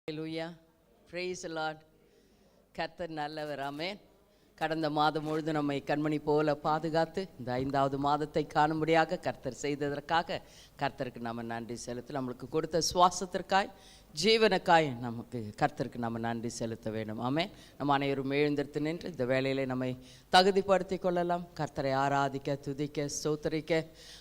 Hallelujah, praise the Lord. கர்த்தர் நல்லவர். ஆமென். கடந்த மாதம் முழுதும் நம்மை கண்மணி போல பாதுகாத்து இந்த 5வது மாதத்தை காணும்படியாக கர்த்தர் செய்ததற்காக கர்த்தருக்கு நம்ம நன்றி செலுத்தி, நம்மளுக்கு கொடுத்த சுவாசத்திற்காய் ஜீவனுக்காய் நமக்கு கர்த்தருக்கு நம்ம நன்றி செலுத்த வேண்டும். ஆமென். நம்ம அனைவரும் எழுந்திருத்து நின்று இந்த வேளையிலே நம்மை தகுதிப்படுத்தி கொள்ளலாம். கர்த்தரை ஆராதிக்க, துதிக்க, ஸ்தோத்திரிக்க,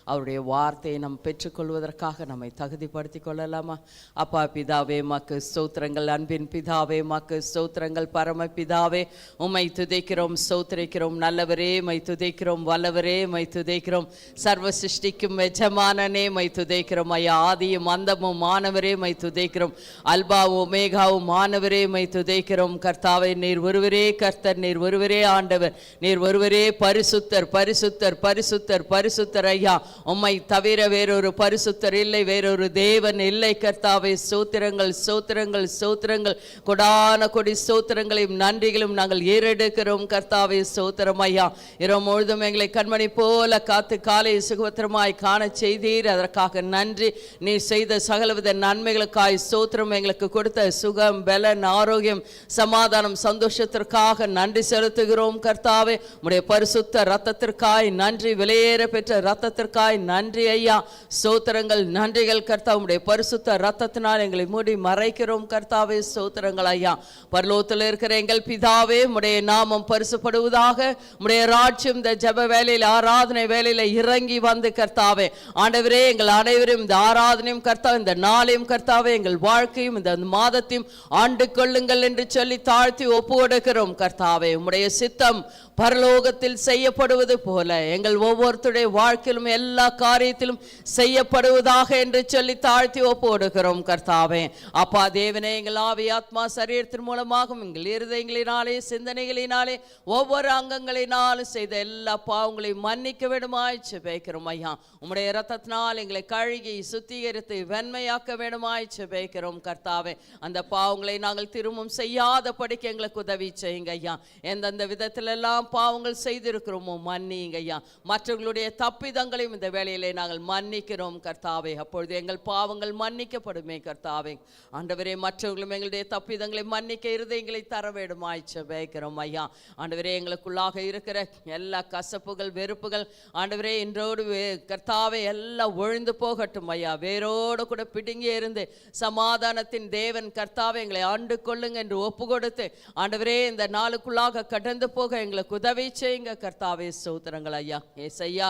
அவருடைய வார்த்தையை நாம் பெற்றுக்கொள்வதற்காக நம்மை தகுதிப்படுத்தி கொள்ளலாமா? அப்பா பிதாவே மக்கு ஸ்தோத்திரங்கள். அன்பின் பிதாவே மக்கு ஸ்தோத்திரங்கள். பரம பிதாவே உம்மை துதிக்கிறோம், ஸ்தோத்திரிக்கிறோம். நல்லவரே மை துதிக்கிறோம், வல்லவரே மை துதிக்கிறோம். சர்வ சிருஷ்டிக்கும் எஜமானனே மை துதிக்கிறோம். ஐயா ஆதியும் அந்தமும் மானவரே மை துதிக்கிறோம். அல்பாவும் ஒமேகாவும் மானவரே மை துதிக்கிறோம். கர்த்தாவே நீர் ஒருவரே கர்த்தர், நீர் ஒருவரே ஆண்டவர், நீர் ஒருவரே பரிசுத்தர், பரிசுத்தர், பரிசுத்தர், பரிசுத்தர். ஐயா உம்மை தவிர வேறொரு பரிசுத்தர் இல்லை, வேறொரு தேவன் இல்லை. கர்த்தாவே ஸ்தோத்திரங்கள், ஸ்தோத்திரங்கள், ஸ்தோத்திரங்கள். கொடான கொடி ஸ்தோத்திரங்களையும் நன்றிகளும் நாங்கள் ஏறெடுக்கிறோம். கர்த்தாவே ஸ்தோத்திரம். ஐயா இரவு முழுதும் எங்களை கண்மணி போல காத்து காலை சுகபத்திரமாய் காண செய்தீர், அதற்காக நன்றி. நீர் செய்த சகலவித நன்மைகளுக்காய் ஸ்தோத்திரம். எங்களுக்கு கொடுத்த சுகம், பலன், ஆரோக்கியம், சமாதானம், சந்தோஷத்திற்காக நன்றி செலுத்துகிறோம். கர்த்தாவே உம்முடைய பரிசுத்த ரத்தத்திற்காய் நன்றி, விலையேற பெற்ற ரத்தத்திற்காய் நன்றி. ஐயா ஸ்தோத்திரங்கள், நன்றிகள். கர்த்தா உம்முடைய பரிசுத்த ரத்தத்தினால் எங்களை மூடி மறைக்கிறோம். கர்த்தாவே ஸ்தோத்திரங்கள். ஐயா பரலோகத்தில் இருக்கிற எங்கள் பிதாவே உம்முடைய நாமம் பரிசுப்படுவதாக. உம்முடைய ராஜ்யம் இந்த ஜெப வேளையில், ஆராதனை வேளையில் இறங்கி வந்து கர்த்தாவே ஆண்டவரே எங்கள் அனைவரும் இந்த ஆராதனையும் கர்த்தா, இந்த நாளையும் கர்த்தாவே எங்கள் வாழ்க்கையும் இந்த மாதத்தையும் ஆண்டு கொள்ளுங்கள் என்று சொல்லி தாழ்த்தி ஒப்பு கொடுக்கிறோம். கர்த்தாவே உம்முடைய சித்தம் பரலோகத்தில் செய்யப்படுவது போல எங்கள் ஒவ்வொருத்தருடைய வாழ்க்கையிலும் எல்லா காரியத்திலும் செய்யப்படுவதாக என்று சொல்லி தாழ்த்தி ஒப்பு கொடுக்கிறோம். கர்த்தாவே அப்பா தேவனே, எங்கள் ஆவி ஆத்மா சரீரத்தின் மூலமாகவும் எங்கள் இருதயங்களினாலே, சிந்தனைகளினாலே, ஒவ்வொரு அங்கங்களினாலும் செய்த எல்லா பாவங்களையும் மன்னிக்க வேண்டுமாய் ஜெபிக்கிறோம். ஐயா உம்முடைய இரத்தத்தினால் எங்களை கழுகி சுத்திகரித்து வெண்மையாக்க வேண்டுமாய் ஜெபிக்கிறோம். கர்த்தாவே அந்த பாவங்களை நாங்கள் திரும்பவும் செய்யாதபடிக்கு எங்களுக்கு உதவி செய்யுங்க. ஐயா எந்தெந்த விதத்தில் எல்லாம் பாவங்கள் செய்திருக்கிறோமோ மன்னிங்க. ஐயா மற்றவர்களுடைய தப்பிதங்களையும் இந்த வேளையிலே நாங்கள் மன்னிக்கிறோம். கர்த்தாவே அப்பொழுது எங்கள் பாவங்கள் மன்னிக்கப்படுமே. கர்த்தாவே ஆண்டவரே மற்றவர்களும் எங்களுடைய தப்பிதங்களை மன்னிக்க இருதயங்களை தர வேண்டுமாய் ஜெபிக்கிறோம். ஐயா ஆண்டவரே எங்களுக்குள்ளாக இருக்கிற எல்லா கசப்புகள், வெறுப்புகள் ஆண்டவரே இன்றோடு கர்த்தாவே எல்லாம் ஒழிந்து போகட்டும். ஐயா வேரோடு கூட பிடுங்கி இருந்து சமாதானத்தின் தேவன் கர்த்தாவே எங்களை ஆண்டு கொள்ளுங்க என்று ஒப்பு கொடுத்து ஆண்டவரே இந்த நாளுக்குள்ளாக கடந்து போக எங்களுக்கு உதவி செய்யுங்க. கர்த்தாவே ஸ்தோத்திரங்கள். ஐயா ஏசையா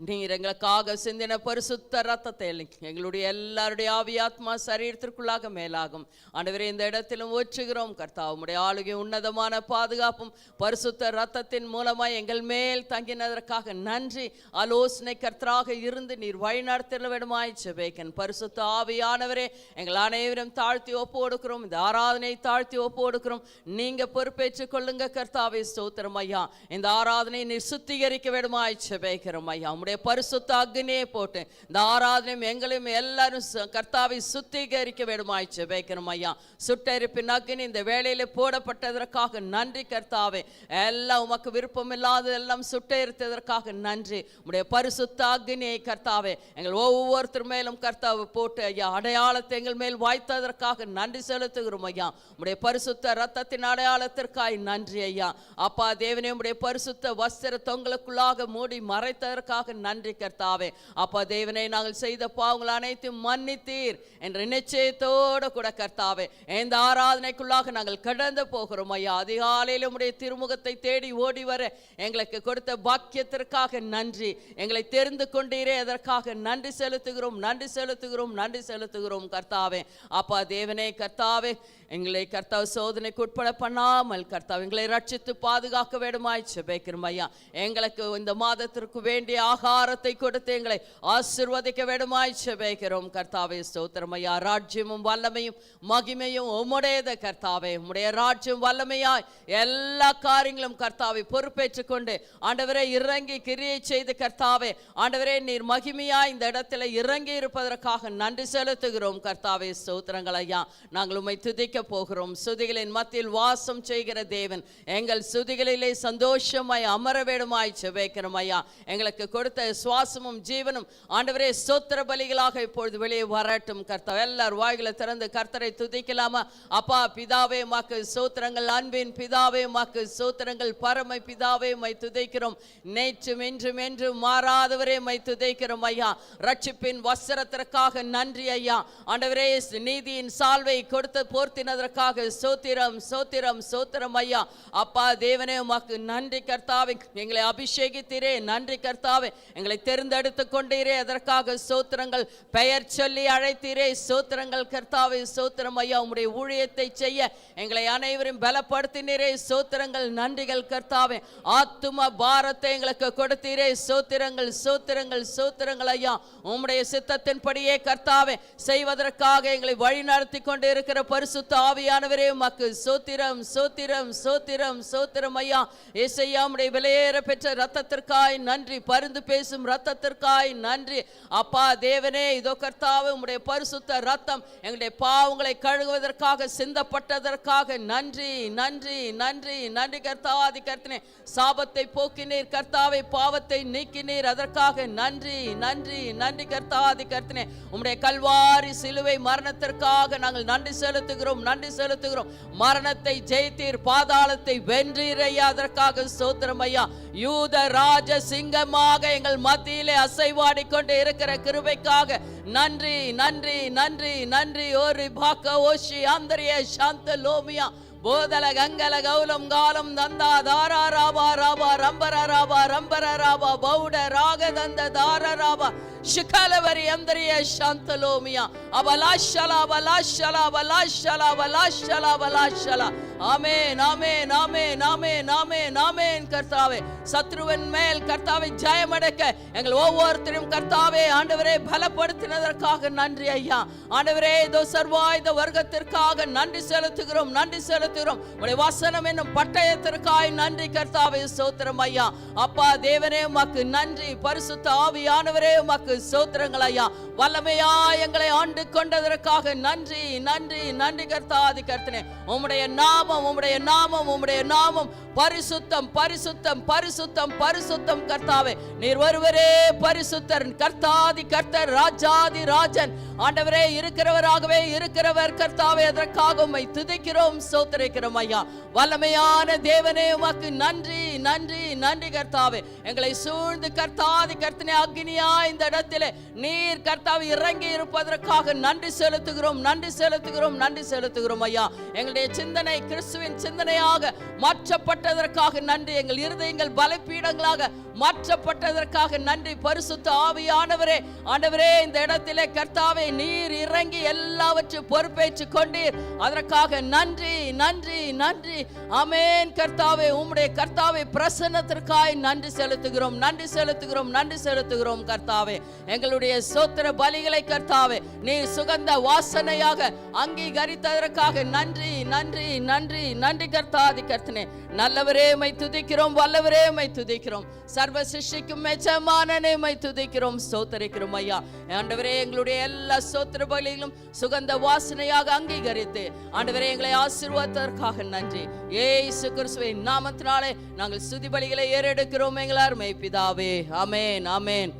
நீர் எங்களுக்காக சிந்தின பரிசுத்த ரத்தத்தை எங்களுடைய எல்லாருடைய ஆவி ஆத்மா சரீரத்திற்குள்ளாக மேலாகும் ஆண்டவரே இந்த இடத்திலும் ஊற்றுகிறோம். கர்த்தாவே உம்முடைய ஆளுகை உன்னதமான பாதுகாப்பும் பரிசுத்த ரத்தத்தின் மூலமாய் எங்கள் மேல் தங்கினதற்காக நன்றி. ஆலோசனை கர்த்தராக இருந்து நீர் வழிநடத்த வேண்டுமாய் ஜெபிக்கிறேன். பரிசுத்த ஆவியானவரே எங்கள் அனைவரும் தாழ்த்தி ஒப்பு கொடுக்கிறோம். இந்த ஆராதனை தாழ்த்தி ஒப்பு கொடுக்கிறோம். நீங்க பொறுப்பேற்றுக் கொள்ளுங்க. கர்த்தாவே ஸ்தோத்திரம். ஐயா இந்த ஆராதனை நீர் சுத்திகரிக்க வேண்டுமாய் ஜெபிக்கிறோம். ஐயா உம்முடைய பரிசுத்த அக்னியை போட்டு இந்த ஆராதனையும் எங்களையும் எல்லாரும் கர்த்தாவை சுத்திகரிக்க வேண்டுமாய் ஜெபிக்கிறோம். ஐயா சுட்டெரிப்பின் அக்னி இந்த வேளையில போடப்பட்டதற்காக நன்றி. கர்த்தாவே எல்லாம் உமக்கு விருப்பம் இல்லாததெல்லாம் சுட்டெரித்ததற்காக நன்றி. உம்முடைய பரிசுத்த அக்னியை கர்த்தாவே எங்கள் ஒவ்வொருத்தர் மேலும் கர்த்தாவை போட்டு ஐயா அடையாளத்தை எங்கள் மேல் வாய்த்ததற்காக நன்றி செலுத்துகிறோம். ஐயா உம்முடைய பரிசுத்த ரத்தத்தின் அடையாளத்திற்காய் நன்றி. ஐயா அப்பா தேவனே உம்முடைய பரிசுத்த வஸ்திர தொங்கலுக்குள்ளாக மூடி மறைத்ததற்காக நன்றி. கர்த்தாவே அப்பா தேவனே நாங்கள் செய்த பாவங்கள் அனைத்தும் மன்னித்தீர் என்ற நிச்சயத்தோடு கூட கர்த்தாவே இந்த ஆராதனைக்குள்ளாக நாங்கள் கடந்து போகிறோம். ஐயா அதிகாலையில் உம்முடைய திருமுகத்தை தேடி ஓடி வர எங்களுக்கு கொடுத்த பாக்கியத்திற்காக நன்றி. எங்களை தெரிந்து கொண்டீரே அதற்காக நன்றி செலுத்துகிறோம், நன்றி செலுத்துகிறோம், நன்றி செலுத்துகிறோம். கர்த்தாவே அப்பா தேவனே கர்த்தாவே எங்களை கர்த்தாவை சோதனைக்கு உட்பட பண்ணாமல் கர்த்தாவை எங்களை ரட்சித்து பாதுகாக்க வேண்டுமாய் ஜெபிக்கிறோம். ஐயா எங்களுக்கு இந்த மாதத்திற்கு வேண்டிய ஆகாரத்தை கொடுத்து எங்களை ஆசீர்வதிக்க வேண்டுமாய் ஜெபிக்கிறோம். கர்த்தாவே ஸ்தோத்திரம். ஐயா ராஜ்யமும் வல்லமையும் மகிமையும் உம்முடையது. கர்த்தாவே உம்முடைய ராஜ்யம் வல்லமையாய் எல்லா காரியங்களும் கர்த்தாவை பொறுப்பேற்றுக் கொண்டு ஆண்டவரே இறங்கி கிரியை செய்து கர்த்தாவே ஆண்டவரே நீர் மகிமையாய் இந்த இடத்துல இறங்கி இருப்பதற்காக நன்றி செலுத்துகிறோம். கர்த்தாவே ஸ்தோத்திரம். ஸ்தோத்திரங்கள் ஐயா. நாங்கள் உம்மை துதிக்க போகிறோம். சுதிகளின் மத்தியில் வாசம் செய்கிற தேவன், எங்கள் சுதிகளிலே சந்தோஷமாய் அமர வேண்டுமாய் ஜெபிக்கிறோம் ஐயா. எங்களுக்கு கொடுத்த சுவாசமும் ஜீவனும் ஆண்டவரே ஸ்தோத்திர பலிகளாக இப்பொழுது வெளியே வரட்டும் கர்த்தாவே. எல்லாரும் வாய்களை திறந்து கர்த்தரை துதிக்கலாமா? அப்பா பிதாவே உமக்கு ஸ்தோத்திரங்கள், அன்பின் பிதாவே உமக்கு ஸ்தோத்திரங்கள், பரம பிதாவே உம்மை துதிக்கிறோம். நேற்றும் இன்றும் என்றும் மாறாதவரே உம்மை துதிக்கிறோம் ஐயா. ரட்சிப்பின் வஸ்திரத்திற்காக நன்றி ஐயா. ஆண்டவரே நீதியின் சால்வை கொடுத்து போர்த்தினதற்காக ஸ்தோத்திரம் ஸ்தோத்திரம் ஸ்தோத்திரம் ஐயா. அப்பா தேவனே உமக்கு நன்றி கர்த்தாவே. எங்களை அபிஷேகித்தீரே, நன்றி கர்த்தாவே. எங்களை தேர்ந்தெடுத்து கொண்டீரே, அதற்காக ஸ்தோத்திரங்கள். பெயர் சொல்லி அழைத்தீரே, ஸ்தோத்திரங்கள் கர்த்தாவே. ஸ்தோத்திரம் ஐயா. உம்முடைய ஊழியத்தை செய்ய எங்களை அனைவரும் பலப்படுத்தினீரே, ஸ்தோத்திரங்கள் நன்றிகள் கர்த்தாவே. ஆத்தும பாரத்தை எங்களுக்கு கொடுத்தீரே, ஸ்தோத்திரங்கள் ஸ்தோத்திரங்கள் ஸ்தோத்திரங்கள் ஐயா. உம்முடைய சித்தத்தின்படியே கர்த்தாவே செய்வதற்காக எங்களை வழி நடத்தி கொண்டு இருக்கிற பரிசுத்த ஆவியானவரே உமக்கு ஸ்தோத்திரம் ஸ்தோத்திரம் ஸ்தோத்திரம் ஸ்தோத்திரம் ஐயா. இயேசையா உம்முடைய விலையேற பெற்ற ரத்தத்திற்காய் நன்றி, பரிந்து பேசும் ரத்தத்திற்காய் நன்றி அப்பா தேவனே. இதோ கர்த்தாவே உம்முடைய பரிசுத்த ரத்தம் எங்களுடைய பாவங்களை கழுகுவதற்காக சிந்தப்பட்டதற்காக நன்றி நன்றி நன்றி நன்றி கர்த்தாதி கர்த்தனே. சாபத்தை போக்கினீர் கர்த்தாவே, பாவத்தை நீக்கினீர், அதற்காக நன்றி நன்றி நன்றி கர்த்தாதி கர்த்தனே. உம்முடைய கல்வாரி சிலுவை மரணத்திற்காக நாங்கள் நன்றி செலுத்துகிறோம் நன்றி செலுத்துகிறோம். மரணத்தை ஜெயித்தீர், பாதாளத்தை வென்றீர் ஐயா, அதற்காக ஸ்தோத்திரம் ஐயா. யூத ராஜ சிங்கமாக எங்கள் மத்தியிலே அசைவாடி கொண்டு இருக்கிற கிருபைக்காக நன்றி நன்றி நன்றி நன்றி. ஒரு பாக்க ஓஷி ஆந்தரிய சாந்த லோமியா போதல கங்கல கௌலம் காலம் தந்தா தாரா ராபா ராபா ரம்பர ராபா ரம்பர ராபா பௌட ராக தந்த தார ராபா ಶಿಖಲವರಿ ಅಂದರಿಯ ಶಾಂತಲೋಮಿಯ ಅಬಲಾಶಲ ಬಲಾಶಲ ಬಲಾಶಲ ಬಲಾಶಲ ಬಲಾಶಲ ஆமென் ஆமென் ஆமென் ஆமென் ஆமென் ஆமென் கர்த்தாவே. சத்ருவின் மேல் கர்த்தாவே ஜெயமடைக்க எங்கள் ஒவ்வொருத்தரும் கர்த்தாவே ஆண்டவரே பலப்படுத்தினதற்காக நன்றி ஐயா. ஆண்டவரே இதோ சர்வாயுத வர்க்கத்திற்காக நன்றி செலுத்துகிறோம் நன்றி செலுத்துகிறோம். உடைய வசனம் என்னும் பட்டயத்திற்காக நன்றி கர்த்தாவே, ஸ்தோத்திரம் ஐயா. அப்பா தேவனே உமக்கு நன்றி, பரிசுத்த ஆவியானவரே உமக்கு ஸ்தோத்திரங்கள் ஐயா. வல்லமையா எங்களை ஆண்டு கொண்டதற்காக நன்றி நன்றி நன்றி கர்த்தாதி கர்த்தனே. உம்முடைய நாமம் உம்முடைய நாமம் உம்முடைய நாமம் பரிசுத்தம் பரிசுத்தம் பரிசுத்தம் பரிசுத்தம் கர்த்தாவே. நீர் ஒருவரே பரிசுத்தர், கர்த்தாதி கர்த்தர், ராஜாதி ராஜன். ஆண்டவரே இருக்கிறவராகவே இருக்கிறவர் கர்த்தாவே, அதற்காக உம்மை துதிக்கிறோம் ஸ்தோத்திரிக்கிறோம் ஐயா. வல்லமையான தேவனே உமக்கு நன்றி நன்றி நன்றி கர்த்தாவே. எங்களை சூழ்ந்து கர்த்தாதி கர்த்தனே அக்னியா இந்த இடத்திலே நீர் கர்த்தாவே இறங்கி இருப்பதற்காக நன்றி செலுத்துகிறோம் நன்றி செலுத்துகிறோம் நன்றி செலுத்துகிறோம் ஐயா. எங்களுடைய சிந்தனை கிறிஸ்துவின் சிந்தனையாக மாற்றப்பட்டதற்காக நன்றி. எங்கள் இருதயங்கள் பலப்பீடங்களாக மாற்றப்பட்டதற்காக நன்றி. பரிசுத்த ஆவியானவரே ஆண்டவரே இந்த இடத்திலே கர்த்தாவே நீர் இறங்கி எல்லாவற்றையும் பொறுப்பேற்று கொண்டீர், அதற்காக நன்றி நன்றி நன்றி. ஆமென் கர்த்தாவே. உம்முடைய கர்த்தாவே பிரசன்னத்திற்காக நன்றி செலுத்துகிறோம் நன்றி செலுத்துகிறோம் நன்றி செலுத்துகிறோம் கர்த்தாவே. எங்களுடைய ஸ்தோத்திர பலிகளை கர்த்தாவே நீர் சுகந்த வாசனையாக அங்கீகரித்ததற்காக நன்றி நன்றி நன்றி நன்றி கர்த்தாதி கர்த்தனே. நல்லவரே உம்மை துதிக்கிறோம், வல்லவரே உம்மை துதிக்கிறோம், சர்வ சிருஷ்டிக்கும் எஜமானனே உம்மை துதிக்கிறோம் ஸ்தோத்திரிக்கிறோம் ஐயா. ஆண்டவரே எங்களுடைய எல்லா ஸ்தோத்திர பலிகளும் சுகந்த வாசனையாக அங்கீகரித்து ஆண்டவரே எங்களை ஆசீர்வதித்ததற்காக நன்றி. இயேசு கிறிஸ்துவின் நாமத்தினாலே நாங்கள் ஸ்துதி பலிகளை ஏறெடுக்கிறோம் எங்கள் அருமை பிதாவே. ஆமென் ஆமென்.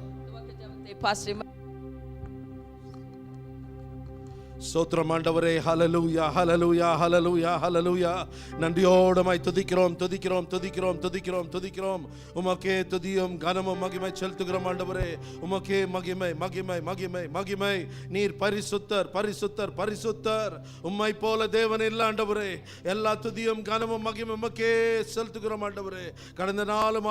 ஸ்தோத்திரம் ஆண்டவரே. ஹல்லேலூயா ஹல்லேலூயா ஹல்லேலூயா ஹல்லேலூயா. நன்றியோடுமாய் துதிக்கிறோம் துதிக்கிறோம் துதிக்கிறோம் துதிக்கிறோம் துதிக்கிறோம். உமக்கே துதியும் கனமும் மகிமை செலுத்துகிறோம் ஆண்டவரே. உமக்கே மகிமை மகிமை மகிமை மகிமை. நீர் பரிசுத்தர் பரிசுத்தர் பரிசுத்தர். உம்மை போல தேவன் இல்லை ஆண்டவரே. எல்லா துதியும் கனமும் மகிமை உமக்கே செலுத்துகிறோம் ஆண்டவரே. கடந்த 4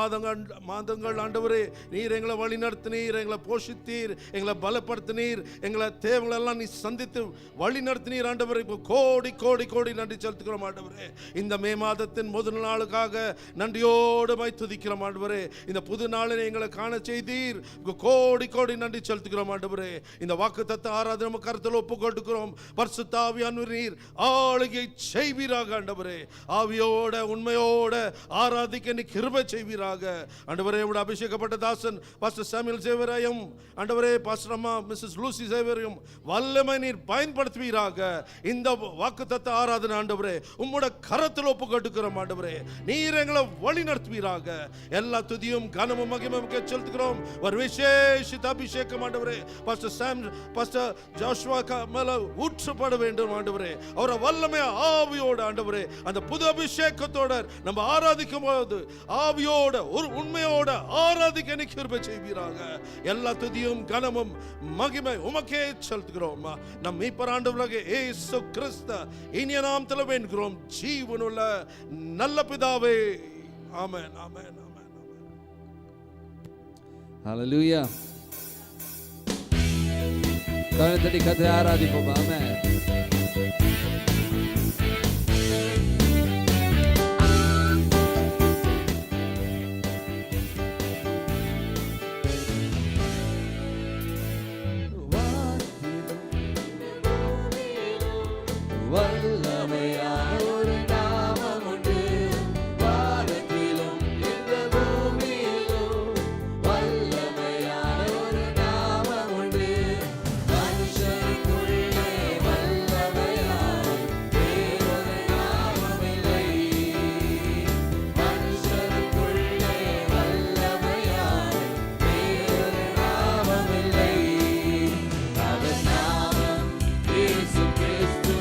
மாதங்கள் ஆண்டவரே நீர் எங்களை வழி நடத்தினீர், எங்களை போஷித்தீர், எங்களை பலப்படுத்தினீர், எங்களை தேவைகள் எல்லாம் நீ சந்தித்து வழி நடத்தினீர் ஆண்டவரே. கோடி கோடி கோடி நன்றி செலுத்துகிறோம் ஆண்டவரே. இந்த மே மாதத்தின் முதல் நாளுக்காக நன்றியோடு துதிக்கிறோம் ஆண்டவரே. இந்த புது நாளில் எங்களை காண செய்தீர், கோடி கோடி நன்றி செலுத்துகிறோம் ஆண்டவரே. இந்த வாக்குத்தத்த ஆராதனை கருத்தில் ஒப்பு கொடுக்கிறோம். பரிசுத்த ஆவியானவர் நீர் ஆளுகை செய்வீராக ஆண்டவரே. ஆவியோட உண்மையோட ஆராதிக்க நீ கிருபை செய்வீராக ஆண்டவரே. உடைய அபிஷேகப்பட்ட தாசன் பாஸ்டர் சாமுவேல் சேவரையும் ஆண்டவரே பாஸ்டர் அம்மா மிஸ்ஸஸ் லூசி சேவரையும் வல்லமை நீர் பயன்படுத்துவீராக. இந்த வாக்குத்தத்த ஆராதனை ஆண்டவரே உம்முடைய கரத்தில் ஒப்பு கொடுக்கிறோம் ஆண்டவரே. நீர் எங்களை வழி நடத்துவீராக. எல்லா துதியும் கனமும் மகிமையும் செலுத்துகிறோம். ஒரு விசேஷித்த அபிஷேகம் ஆண்டவரே பாஸ்டர் ஜோஷுவா மேல ஊற்றப்பட வேண்டும் ஆண்டவரே. அவரை வல்லமை ஆவியோட ஆண்டவரே அந்த புது அபிஷேகத்தோட நம்ம ஆராதிக்கும் போது ஆவியோட ஒரு உண்மையோட ஆராதிக்க கிருபை செய்வீராக. எல்லா துதியும் கனமும் மகிமை உமக்கே செலுத்துகிறோம். நம் மீட்பர் ஆண்டவராகிய இயேசு கிறிஸ்து இனிய நாமத்தில் வேண்டுகிறோம் ஜீவனுள்ள நல்ல பிதாவே. ஆமென் ஆமென் ஆமென். ஹல்லேலூயா. கர்த்தரை கர்த்தரை ஆராதிப்போம். ஆமென். வல்லமையான ஒரு நாமம் உண்டு. வானத்திலும் இந்த பூமியிலும் வல்லமையான ஒரு நாமம் உண்டு. மனுஷருக்குள்ளே வல்லமையாய் வேறொரு நாமமில்லை. மனுஷருக்குள்ளே வல்லமையாய் வேறொரு நாமமில்லை. அவர் நாமம் இயேசு கிறிஸ்து.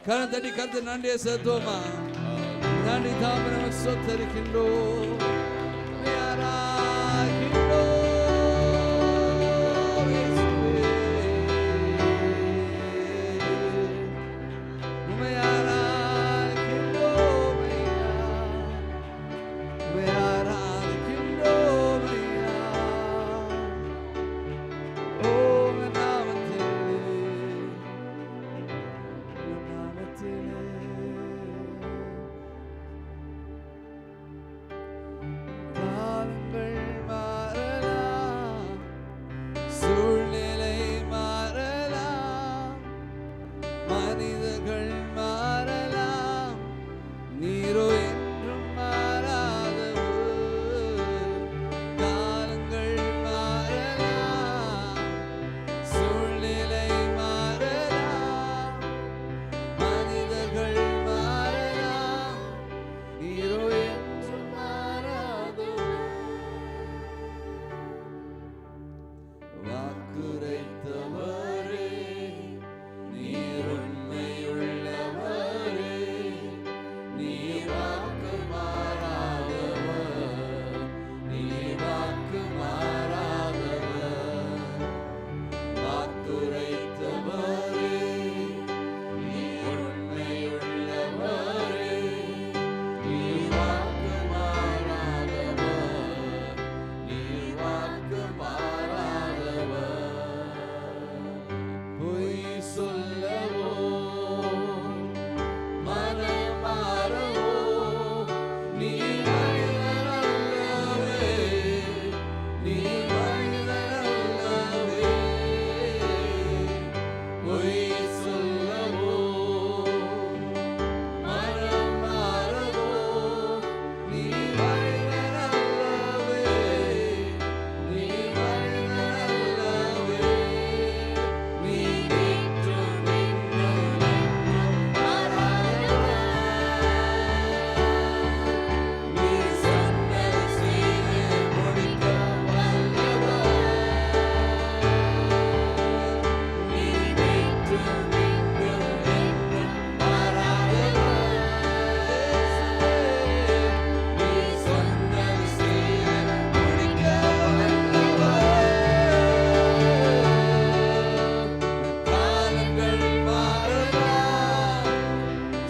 கரம் தட்டி கர்த்தர் நன்றியை செலுத்துவோமா? நன்றி தாமே நம்ம ஸ்தோத்தரிக்கின்றோம். உம்மை ஆராதிக்கின்றோம். இயேசுவே. உம்மை ஆராதிக்கின்றோம் ஐயா. உம்மை ஆராதிக்கின்றோம் ஐயா. ஓ உம்மை நாமத்திலே, உம்மை நாமத்திலே. காலங்கள் மாறலாம், சூழ்நிலை மாறலாம், மனிதர்கள் மாறலாம், நீரோ என்றும் மாறாதவர். காலங்கள் மாறலாம், சூழ்நிலை மாறலாம், மனிதர்கள் மாறலாம், நீரோ என்றும் மாறாதவர். வாக்குரைத்தவரே, நீர் உண்மையுள்ளவரே, நீர் வாக்கு மாறாதவர், நீர் வாக்கு மாறாதவர். வாக்குரைத்தவரே, நீர் உண்மையுள்ளவரே, நீர் வாக்கு மாறாதவர், நீர் வாக்கு மாறாதவர். பொய் சொல்லவோ, மனம் மாறவோ, நீர் மனிதர் அல்லவே, நீர் மனிதர் அல்லவே. பொய் சொல்லவோ, மனம் மாறவோ, நீர் மனிதர் அல்லவே, நீர் மனிதர் அல்லவே. நீர் என்றும் என்றும் மாறாதவர். நீர் சொன்னது செய்து முடிக்க வல்லவர். நீர் என்றும் என்றும் மாறாதவர். நீர் சொன்னது செய்து முடிக்க வல்லவர். காலங்கள் மாறலாம்,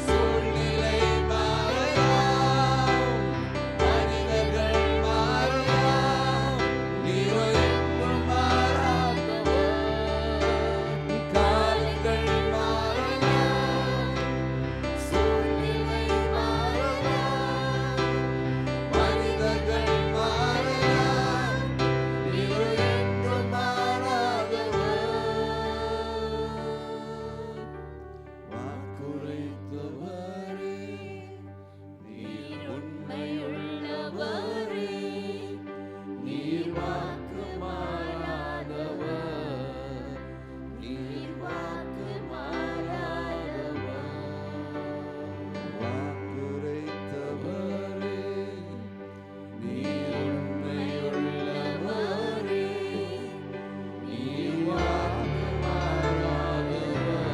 சூழ்நிலை மாறலாம், மனிதர்கள் மாறலாம், நீரோ என்றும் மாறாதவர். காலங்கள் மாறலாம், சூழ்நிலை மாறலாம், மனிதர்கள் மாறலாம், நீரோ என்றும் மாறாதவர். வாக்குரைத்தவரே, நீர் உண்மையுள்ளவரே, நீர் வாக்கு மாறாதவர், நீர் வாக்கு மாறாதவர். வாக்குரைத்தவரே, நீர் உண்மையுள்ளவரே, நீர் வாக்கு மாறாதவர்,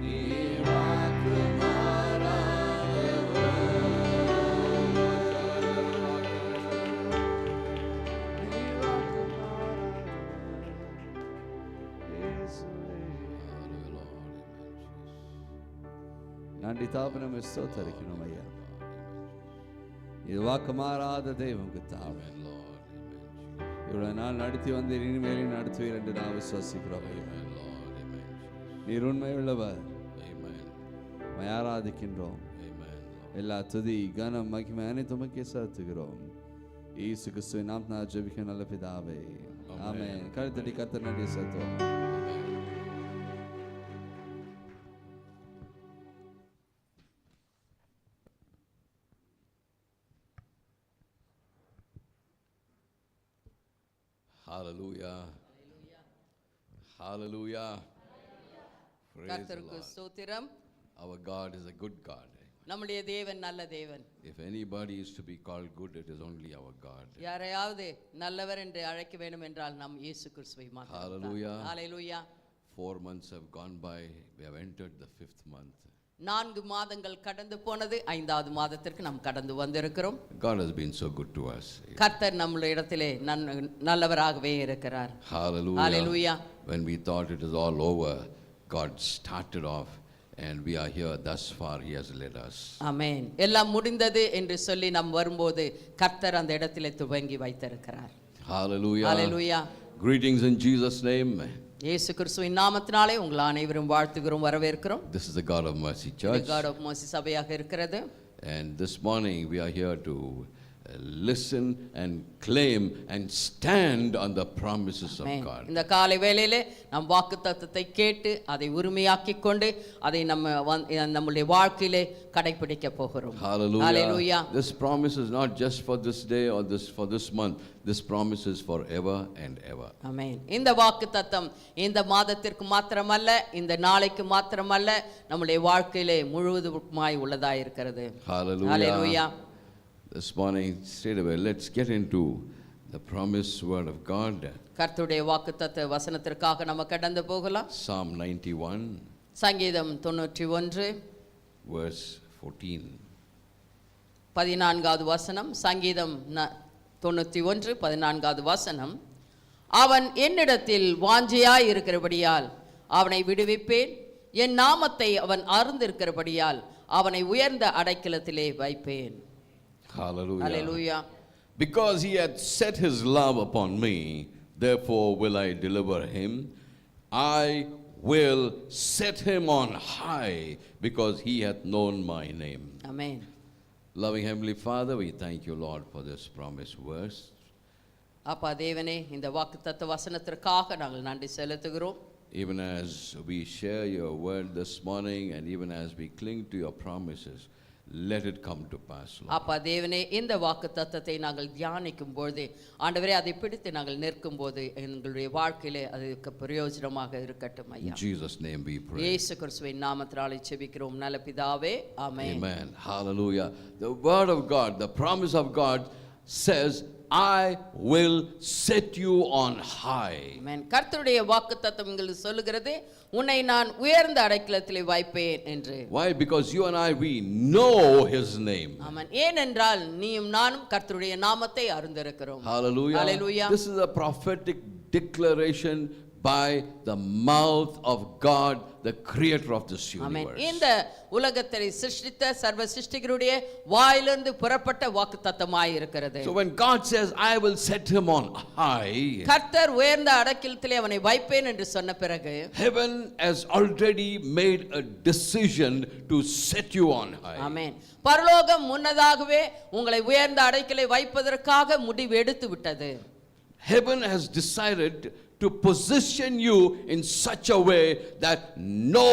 நீர் வாக்கு மாறாதவர். நீர் வாக்கு மாறாதவர். இயேசுவே. நன்றி தாபனம் ஸ்தோத்தரிக்கணும் ஐயா. இது வாக்கு மாறாத தெய்வம் கர்த்தாவே. இவ்வளவு நாள் நடத்தி வந்தீர், இனிமேலும் நடத்துவீர் என்று நான் விசுவாசிக்கிறோம் ஐயா. நீர் உண்மையுள்ளவர். உம்மை ஆராதிக்கின்றோம். எல்லா துதி கனம் மகிமை அனைத்தும் உமக்கே செலுத்துகிறோம். இயேசு கிறிஸ்துவின் நாமத்தினால் ஜெபிக்கிறோம் நல்ல பிதாவே. ஆமென். கருத்தடி கர்த்தர் நன்றியை செலுத்துவோம். Hallelujah. Hallelujah. Praise the கர்த்தருக்கு Lord. ஸ்தோத்திரம். Our God is a good God. நம்முடைய தேவன் நல்ல தேவன். If anybody is to be called good, it is only our God. யாரையாவது நல்லவர் என்று அழைக்க வேண்டும் என்றால் நம் இயேசு கிறிஸ்துவை மாத்திரம். Hallelujah. Hallelujah. 4 months have gone by. We have entered the 5th month. 4 மாதங்கள் கடந்து போனது. 5வது மாதத்திற்கு நாம் கடந்து வந்திருக்கிறோம். God has been so good to us. கர்த்தர் நம்முடைய இடத்திலே நல்லவராகவே இருக்கிறார். Hallelujah. Hallelujah. When we thought it is all over, God started off, and we are here thus far. He has led us. ஆமென். எல்லாம் முடிந்தது என்று சொல்லி நாம் வரும்போது கர்த்தர் அந்த இடத்திலே துவங்கி வைத்திருக்கிறார். Hallelujah. Hallelujah. Greetings in Jesus' name. இயேசு கிறிஸ்துவின் நாமத்தினாலே உங்கள் அனைவரும் வாழ்த்துகிறோம், வரவேற்கிறோம். This is the God of Mercy Church. God of Mercy சபையாக இருக்கிறது. And this morning we are here to listen and claim and stand on the promises of God. இந்த காலை வேளையிலே நாம் வாக்குத்தத்தத்தை கேட்டு அதை உரிமையாக்கிக் கொண்டு அதை நம்முடைய வாழ்க்கையிலே கடைபிடிக்க போகிறோம். Hallelujah. Hallelujah. This promise is not just for this day or for this month. This promise is forever and ever. ஆமென். இந்த வாக்குத்தத்தம் இந்த மாதத்திற்கு மாத்திரமல்ல, இந்த நாளைக்கு மாத்திரமல்ல, நம்முடைய வாழ்க்கையிலே முழுவதுமாய் உள்ளதாய் இருக்கிறது. Hallelujah. Hallelujah. This morning, straight away, let's get into the promised word of God. கர்த்தருடைய வாக்குத்தத்த வசனத்திற்காக நம்ம கடந்து போகலாம். Psalm 91, சங்கீதம் 91 verse 14. 14வது வசனம். சங்கீதம் 91 14வது வசனம். அவன் என்னிடத்தில் வாஞ்சையாய் இருக்கிறபடியால் அவனை விடுவிப்பேன், என் நாமத்தை அவன் அறிந்திருக்கிறபடியால் அவனை உயர்ந்த அடைக்கலத்திலே வைப்பேன். Hallelujah. Hallelujah. Because he hath set his love upon me, therefore will I deliver him. I will set him on high, because he hath known my name. Amen. Loving Heavenly Father, we thank you, Lord, for this promised verse. அப்பா தேவனே, இந்த வாக்குத்தத்த வசனத்திற்காக நாங்கள் நன்றி செலுத்துகிறோம். Even as we share your word this morning, and even as we cling to your promises, let it come to pass, Lord. அப்பா தேவனே, இந்த வாக்குத்தத்தத்தை நாங்கள் தியானிக்கும் பொழுது ஆண்டவரே அதை பிடித்து நாங்கள் நிற்கும் போது எங்களுடைய வாழ்க்கையிலே அதுக்கு பிரயோஜனமாக இருக்கட்டும் ஐயா. In Jesus' name we pray. இயேசு கிறிஸ்துவின் நாமத்தினாலே ஜெபிக்கிறோம் நல்ல பிதாவே. ஆமென். Amen. Hallelujah. The word of God, the promise of God says, I will set you on high. ஆமென். கர்த்தருடைய வாக்குத்தத்தம் உங்களுக்கு சொல்லுகிறது, உன்னை நான் உயர்ந்த அடைக்கலத்திலே வைப்பேன் என்று. Why? Because you and I, we know his name. ஆமென். ஏனென்றால் நீயும் நானும் கர்த்தருடைய நாமத்தை அறிந்திருக்கிறோம். Hallelujah. Hallelujah. This is a prophetic declaration by the mouth of God, the creator of this amen. universe. இந்த உலகத்தை சிருஷ்டித்த சர்வ சிருஷ்டிகருடைய வாயிலிருந்து புறப்பட்ட வாக்குத்தத்தமாய் இருக்கிறது. So when God says, I will set him on high, கர்த்தர் உயர்ந்த அடைக்கலத்திலே அவனை வைப்பேன் என்று சொன்ன பிறகு heaven has already made a decision to set you on high. ஆமென். பரலோகம் முன்னதாகவே உங்களை உயர்ந்த அடைக்கலை வைப்பதற்காக முடிவு எடுத்து விட்டது. Heaven has decided to position you in such a way that no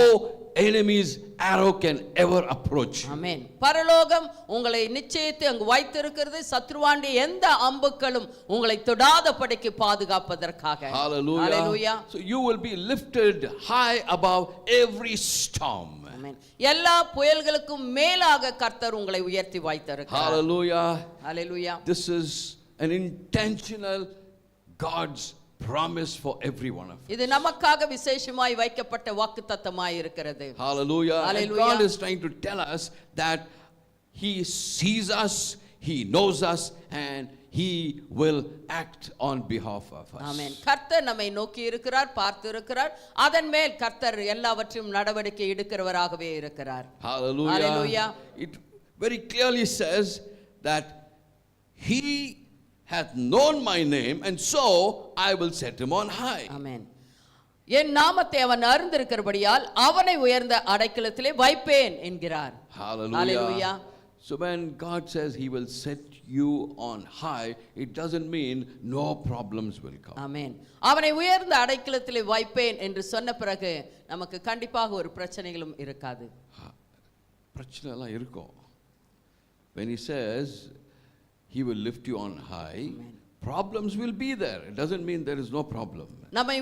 enemy's arrow can ever approach you. ஆமென். பரலோகம் உங்களை நிச்சயித்து அங்கு வைத்திருக்கிறது, சத்ருவாண்டி எந்த அம்புக்களும் உங்களை தொடாதபடிக்கு பாதுகாப்பதற்காக. Hallelujah. Hallelujah. So you will be lifted high above every storm. ஆமென். எல்லா புயல்களுக்கும் மேலாக கர்த்தர் உங்களை உயர்த்தி வைத்திருக்கிறார். Hallelujah. Hallelujah. This is an intentional God's promise for every one of us. இது நமக்காக விசேஷமாய் வைக்கப்பட்ட வாக்குத்தத்தமாய் இருக்கிறது. Hallelujah. Hallelujah. And God is trying to tell us that he sees us, he knows us, and he will act on behalf of us. ஆமென். கர்த்தர் நம்மை நோக்கி இருக்கிறார், பார்த்து இருக்கிறார். அதன் மேல் கர்த்தர் எல்லாவற்றையும் நடவடிக்கை எடுக்கிறவராகவே இருக்கிறார். Hallelujah. Hallelujah. It very clearly says that he hath known my name, and so I will set him on high. ஆமென். என் நாமத்தை அவன் அறிந்திருக்கிறபடியால் அவனை உயர்ந்த அடைக்கலத்திலே வைப்பேன் என்கிறார். Hallelujah. Hallelujah. So when God says he will set you on high, it doesn't mean no problems will come. ஆமென். அவனை உயர்ந்த அடைக்கலத்திலே வைப்பேன் என்று சொன்ன பிறகு நமக்கு கண்டிப்பாக ஒரு பிரச்சனைகளும் இருக்காது. பிரச்சனை எல்லாம் இருக்கும். When he says he will lift you on high, Problems will be there. It doesn't mean there is no problem. நம்மை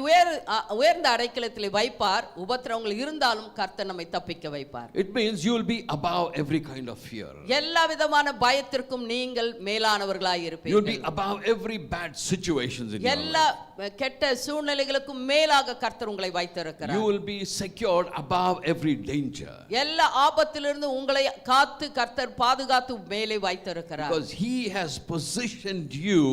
உயர்ந்த அடைக்கலத்திலே வைப்பார். உபத்திரவங்கள் இருந்தாலும் கர்த்தர் நம்மை தப்பிக்க வைப்பார். It means you will be above every kind of fear. எல்லா விதமான பயத்திற்கும் நீங்கள் மேலானவர்களாய் இருப்பீர்கள். You will be above every bad situations in your life. எல்லா கெட்ட சூழ்நிலைகளுக்கும் மேலாக கர்த்தர் உங்களை வைத்திருக்கிறார். You will be secured above every danger. எல்லா ஆபத்திலிருந்து உங்களை காத்து கர்த்தர் பாதுகாத்து மேலே வைத்திருக்கிறார். Because he has positioned you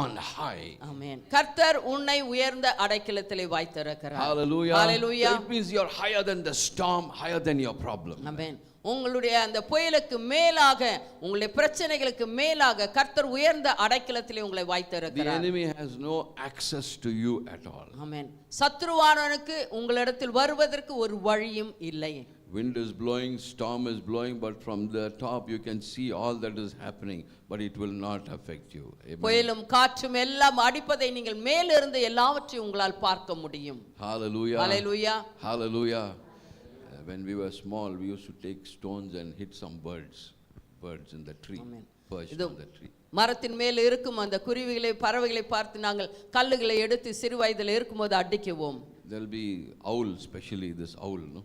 on high. ஆமென். கர்த்தர் உன்னை உயர்ந்த அடைக்கலத்திலே வைத்திருக்கிறார். Hallelujah. Hallelujah. It means you are higher than the storm, higher than your problem. ஆமென். உங்களுடைய அந்த புயலுக்கு மேலாக உங்களுடைய பிரச்சனைகளுக்கு மேலாக கர்த்தர் உயர்ந்த அடைக்கலத்திலே உங்களை The வைத்திருக்கிறார். enemy has no access to you at all. ஆமென். சத்ருவானவனுக்கு உங்களிடத்தில் வருவதற்கு ஒரு வழியும் இல்லை. Wind is blowing, storm is blowing, but from the top you can see all that is happening, but it will not affect you. Amen. புயலும் காற்றும் எல்லாம் அடிப்பதை நீங்கள் மேலிருந்து எல்லாவற்றையும் உங்களால் பார்க்க முடியும். Hallelujah. Hallelujah. Hallelujah. When we were small, we used to take stones and hit some birds in the tree. Amen. Perched on the tree. மரத்தின் மேல் இருக்கும் அந்த குருவிகளை பறவைகளை பார்த்து நாங்கள் கல்லுகளை எடுத்து சிறு வயதில் இருக்கும்போது அடிக்குவோம். There will be owl, especially this owl, no?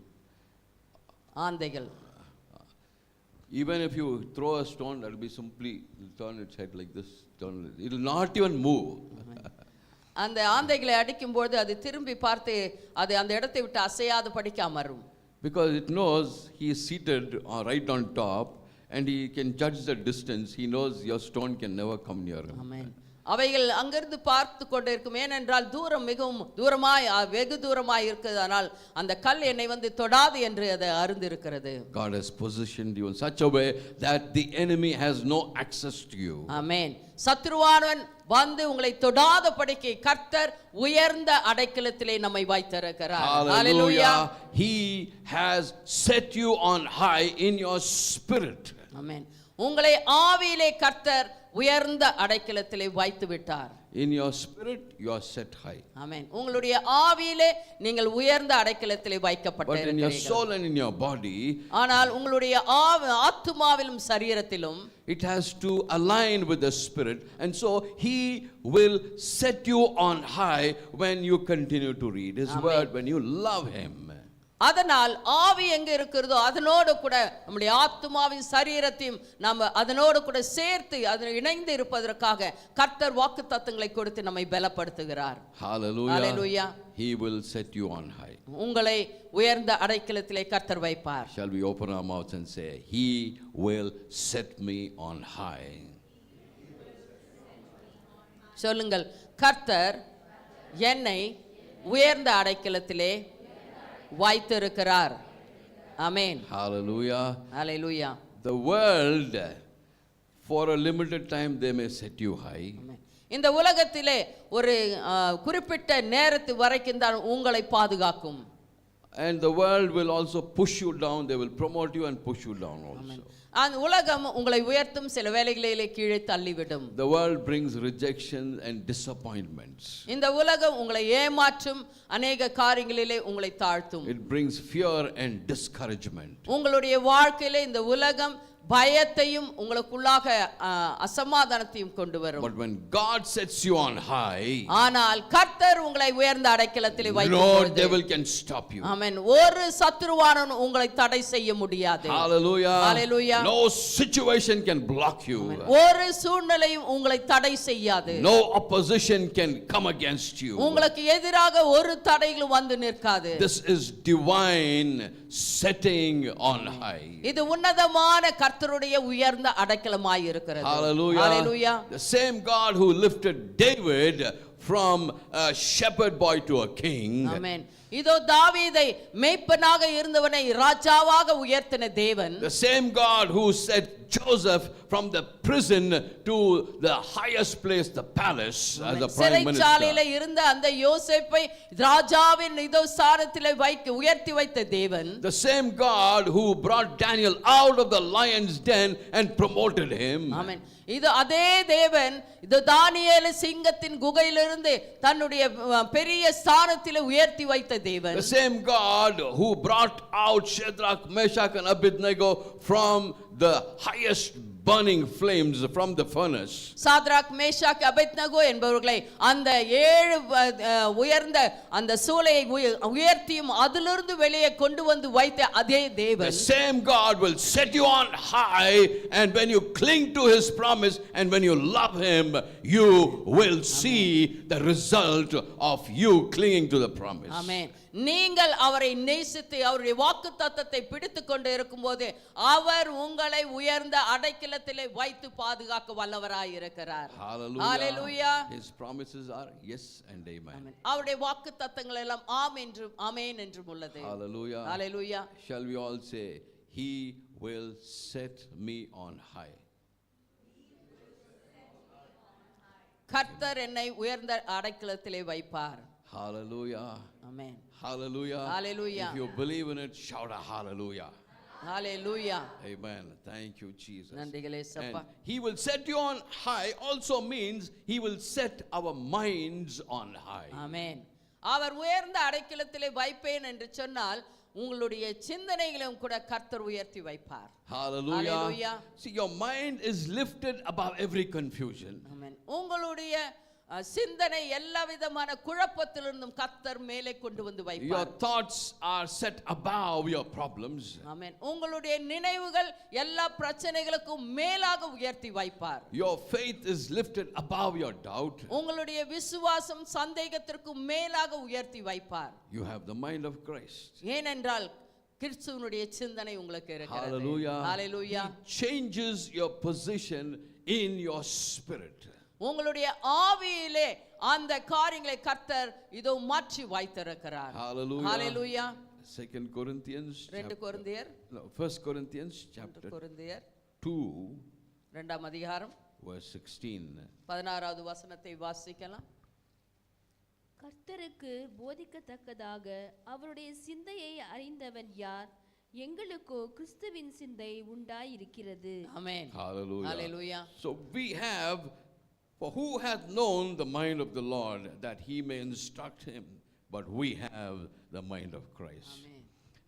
ஆந்தைகள். Even if you throw a stone, that will be simply turn its head like this. It will not even move. அந்த ஆந்தைகளை அடிக்கும்போது அது திரும்பி பார்த்து அது அந்த இடத்தை விட்டு அசையாது படிக்க அமரும். Because it knows he is seated right on top and he can judge the distance. He knows your stone can never come near him. ஆமென். அவைகள் அங்கிருந்து பார்த்து கொண்டிருக்கும். ஏனென்றால் தூரம் மிகவும் தூரமாய் வெகு தூரமாய் இருக்கிறதானால் அந்த கல் என்னை வந்து தொடாது என்று அதை அறிந்திருக்கிறது. God has positioned you in such a way that the enemy has no access to you. ஆமென். சத்ருவானவன் வந்து உங்களை தொடாதபடிக்கு கர்த்தர் உயர்ந்த அடைக்கலத்திலே நம்மை வைத்திருக்கிறார். Hallelujah. He has set you on high in your spirit. ஆமென். உங்களை ஆவியிலே கர்த்தர் உயர்ந்த அடைக்கலத்திலே வைத்து விட்டார். In your spirit you are set high. ஆமென். உங்களுடைய ஆவியிலே நீங்கள் உயர்ந்த அடைக்கலத்திலே But in your வைக்கப்பட்டிருக்கிறீர்கள். soul and in your body, ஆனால் உங்களுடைய ஆத்துமாவிலும் சரீரத்திலும் it has to align with the spirit, and so he will set you on high when you continue to read his Amen. word, when you love him. அதனால் ஆவி எங்க இருக்கிறதோ அதனோடு கூட நம்முடைய ஆத்துமாவின் சரீரத்தையும் நாம் அதனோடு கூட சேர்த்து அதில் இணைந்து இருப்பதற்காக கர்த்தர் வாக்குத்தத்தங்களை கொடுத்து நம்மை பலப்படுத்துகிறார். Hallelujah. Hallelujah. He will set you on high. உங்களை உயர்ந்த அடைக்கலத்திலே கர்த்தர் வைப்பார். Shall we open our mouths and say, he will set me on high? சொல்லுங்கள், கர்த்தர் என்னை உயர்ந்த அடைக்கலத்திலே வைத்திருக்கிறார். ஆமென். Hallelujah. Hallelujah. The world, for a limited time, they may set you high. இந்த உலகத்திலே ஒரு குறிப்பிட்ட நேரத்து வரைக்கும் தான் உங்களை பாதுகாக்கும். And the world will also push you down. They will promote you and push you down also. அந்த உலகம் உங்களை உயர்த்தும், சில வேளைகளிலே கீழே தள்ளிவிடும். The world brings rejection and disappointments. இந்த உலகம் உங்களை ஏமாற்றும், அநேக காரியங்களிலே உங்களை தாழ்த்தும். It brings fear and discouragement. உங்களுடைய வாழ்க்கையிலே இந்த உலகம் பயத்தையும் உங்களுக்குள்ளாக அசமாதானத்தையும் கொண்டு வரும். But when God sets you on high, ஆனால் கர்த்தர் உங்களை உயர்ந்த அடைக்கலத்திலே no வைக்கும்போது devil can stop you. ஆமென், ஒரு சத்துருவானவன் உங்களை தடை செய்ய முடியாது. Hallelujah. Hallelujah. No situation can block you. ஒரு சூழ்நிலையும் உங்களை தடை செய்யாது. No opposition can come against you. உங்களுக்கு எதிராக ஒரு தடைகளும் வந்து நிற்காது. This is divine setting on high. இது உன்னதமான கர்த்தருடைய உயர்ந்த அடைக்கலமாய் இருக்கிறது. Hallelujah. Hallelujah. The same God who lifted David from a shepherd boy to a king. ஆமென். இதோ தாவீதை மேய்ப்பனாக இருந்தவனை ராஜாவாக உயர்த்தின தேவன். The same God who set Joseph from the prison to the highest place, the palace, as a prime minister. சிறைச்சாலையில இருந்த அந்த யோசேப்பை ராஜாவின் இதோ ஸ்தானத்திலே உயர்த்தி வைத்த தேவன். The same God who brought Daniel out of the lion's den and promoted him. ஆமென். இது அதே தேவன் இது தானியேலை சிங்கத்தின் குகையிலிருந்து தன்னுடைய பெரிய ஸ்தானத்திலே உயர்த்தி வைத்த தேவன். The same God who brought out Shadrach, Meshach and Abednego from the highest burning flames from the furnace. Shadrach Meshach Abednego என்பவர்களை அந்த 7 உயர்ந்த அந்த சூளையை உயர்த்தியும் அதிலிருந்து வெளியே கொண்டு வந்து வைத்த அதே தேவன், The same God will set you on high, and when you cling to his promise and when you love him, you will see the result of you clinging to the promise. ஆமென். நீங்கள் அவரை நேசித்து அவருடைய வாக்குத்தத்தத்தை பிடித்துக் கொண்டு இருக்கும்போது அவர் உங்களை உயர்ந்த அடைக்கலத்திலே வைத்து பாதுகாக்க வல்லவராய் இருக்கிறார். Hallelujah. Hallelujah. His promises are yes and amen. ஆமென். அவருடைய வாக்குத்தத்தங்கள் எல்லாம் ஆம் என்றும் ஆமென் என்றும் உள்ளது. Hallelujah. Hallelujah. Shall we all say, he will set me on high? கர்த்தர் என்னை உயர்ந்த அடைக்கலத்திலே வைப்பார். Hallelujah. Amen. Hallelujah. Hallelujah. If you believe in it, shout a hallelujah. Hallelujah. Amen. Thank you, Jesus. நன்றிகளே And சப்பா. he will set you on high also means he will set our minds on high. ஆமென். அவர் உயர்ந்த அடைக்கலத்திலே வைப்பேன் என்று சொன்னால் உங்களுடைய சிந்தனைகளையும் கூட கர்த்தர் உயர்த்தி வைப்பார். Hallelujah. Hallelujah. See, your mind is lifted above every confusion. ஆமென். உங்களுடைய சிந்தனை எல்லா விதமான குழப்பத்திலிருந்தும் கர்த்தர் மேலே கொண்டு வந்து Your வைப்பார். thoughts are set above your problems. ஆமென். உங்களுடைய நினைவுகள் எல்லா பிரச்சனைகளுக்கும் மேலாக உயர்த்தி வைப்பார். Your faith is lifted above your doubt. உங்களுடைய விசுவாசம் சந்தேகத்திற்கும் மேலாக உயர்த்தி வைப்பார். You have the mind of Christ. ஏனென்றால் கிறிஸ்துவினுடைய சிந்தனை உங்களுக்கு இருக்கிறது. Hallelujah. Hallelujah. He changes your position in your spirit. உங்களுடைய ஆவியிலே அந்த காரியங்களை கர்த்தர் இதோ மாற்றி வைத்திருக்கிறார். Hallelujah. Hallelujah. 2 Corinthians 2 கொரிந்தியர் no, 1 Corinthians chapter 2 2ஆம் அதிகாரம் verse 16. 16வது வசனத்தை வாசிக்கலாம். கர்த்தருக்கு போதிக்கத்தக்கதாக அவருடைய சிந்தையை அறிந்தவன் யார்? எங்களுக்கோ கிறிஸ்துவின் சிந்தை உண்டாயிருக்கிறது. ஆமென். Hallelujah. Hallelujah. So we have, for who hath known the mind of the Lord that he may instruct him? But we have the mind of Christ. Amen.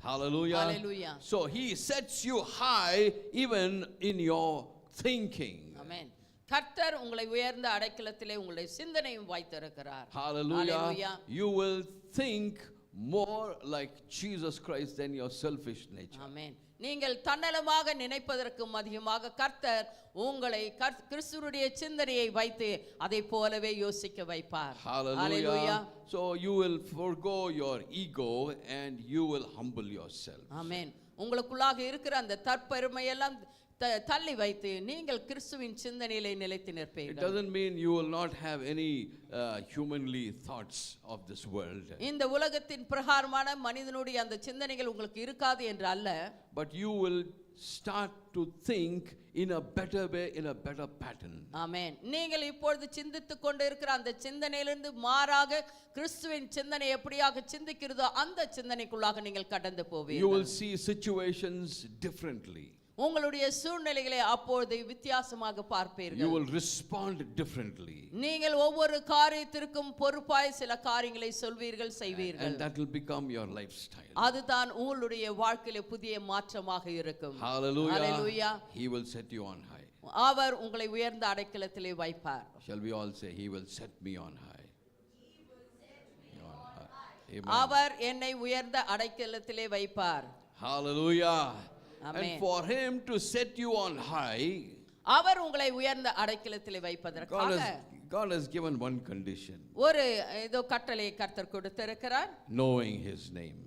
Hallelujah. Hallelujah. So he sets you high even in your thinking. ஆமென். கர்த்தர் உங்களை உயர்ந்த அடைக்கலத்திலே உங்களுடைய சிந்தனையும் வைத்திருக்கிறார். Hallelujah. Hallelujah. You will think more like Jesus Christ than your selfish nature. ஆமென். நீங்கள் தன்னலமாக நினைப்பதற்கும் அதிகமாக கர்த்தர் உங்களை கிறிஸ்துவுடைய சிந்தனையை வைத்து அதை போலவே யோசிக்க வைப்பார். Hallelujah. So you will forgo your ego and you will humble yourself. ஆமென். உங்களுக்குள்ளாக இருக்கிற அந்த தற்பெருமை எல்லாம் தள்ளி வைத்து நீங்கள் கிறிஸ்துவின் சிந்தனையிலே நிலைத்து It நிற்பீர்கள். doesn't mean you will not have any humanly thoughts of this world. இந்த உலகத்தின் பிரகாரமான மனிதனுடைய அந்த சிந்தனைகள் உங்களுக்கு இருக்காது என்று அல்ல. But you will start to think in a better way, in a better pattern. ஆமென். நீங்கள் இப்பொழுது சிந்தித்துக் கொண்டு இருக்கிற அந்த சிந்தனையிலிருந்து மாறாக கிறிஸ்துவின் சிந்தனை எப்படியாக சிந்திக்கிறதோ அந்த சிந்தனைக்குள்ளாக நீங்கள் கடந்து You போவீர்கள். will see situations differently. உங்களுடைய சூழ்நிலைகளை அப்பொழுது வித்தியாசமாக You பார்ப்பீர்கள். will respond differently. நீங்கள் ஒவ்வொரு காரியத்திற்கும் பொறுப்பாய் சில காரியங்களை சொல்வீர்கள், செய்வீர்கள். And that will become your lifestyle. அதுதான் உங்களுடைய வாழ்க்கையில புதிய மாற்றமாக இருக்கும். Hallelujah. Hallelujah. He will set you on high. அவர் உங்களை உயர்ந்த அடைக்கலத்திலே வைப்பார். Shall we all say, he will set me on high? On high. Amen. அவர் என்னை உயர்ந்த அடைக்கலத்திலே வைப்பார். Hallelujah. Amen. And for him to set you on high, அவர் உங்களை உயர்ந்த அடைக்கலத்திலே வைப்பதற்காக God has given one condition. ஒரு ஏதோ கட்டளையை கர்த்தர் கொடுத்திருக்கிறார். Knowing his name.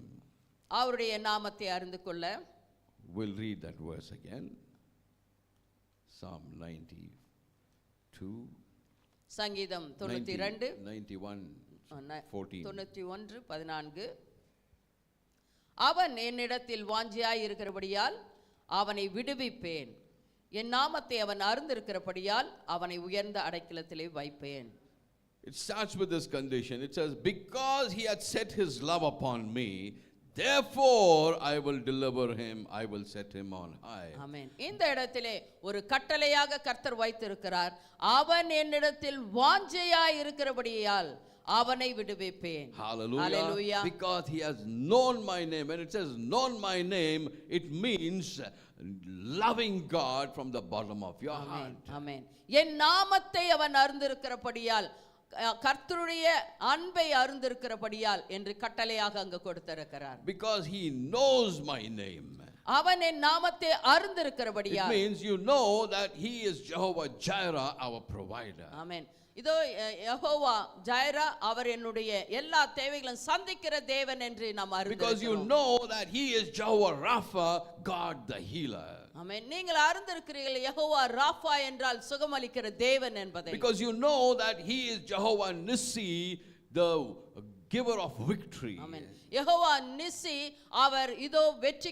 அவருடைய நாமத்தை அறிந்து கொள்ள. We'll read that verse again. Psalm 92. சங்கீதம் 92 91:14. அவன் என்னிடத்தில் வாஞ்சியாய் இருக்கிறபடியால் அவனை விடுவிப்பேன். என் நாமத்தை அவன் அறிந்திருக்கிறபடியால் அவனை உயர்ந்த அடைக்கலத்திலே வைப்பேன். It starts with this condition. It says, because he had set his love upon me, therefore I will deliver him, I will set him on high. ஆமென். இந்த இடத்திலே ஒரு கட்டளையாக கர்த்தர் வைத்திருக்கிறார். அவன் என்னிடத்தில் வாஞ்சையாய் இருக்கிறபடியால் அவனை விடுவிப்பேன். Hallelujah. Hallelujah. Because he has known my name. When it says known my name, it means loving God from the bottom of your amen heart. ஆமென். என் நாமத்தை அவன் அறிந்திருக்கிறபடியால், கர்த்தருடைய அன்பை அறிந்திருக்கிறபடியால் என்று கட்டளையாக அங்கு கொடுத்திருக்கிறார். Because he knows my name. அவன் என் நாமத்தை It அறிந்திருக்கிறபடியால். means you know that he is Jehovah Jireh, our provider. ஆமென். இதோ யெகோவா ஜைரா, அவர் என்னுடைய எல்லா தேவைகளையும் சந்திக்கிற தேவன் என்று நாம் Because you அறிந்திருக்கிறோம். know that he is Jehovah Rapha, God the healer. ஆமென். நீங்கள் அறிந்திருக்கிறீர்கள் யெகோவா ராஃபா என்றால் சுகமளிக்கிற தேவன் என்பதை. Because you know that he is Jehovah Nissi, the giver of victory. ஆமென். யெகோவா நிசி, அவர் இதோ வெற்றி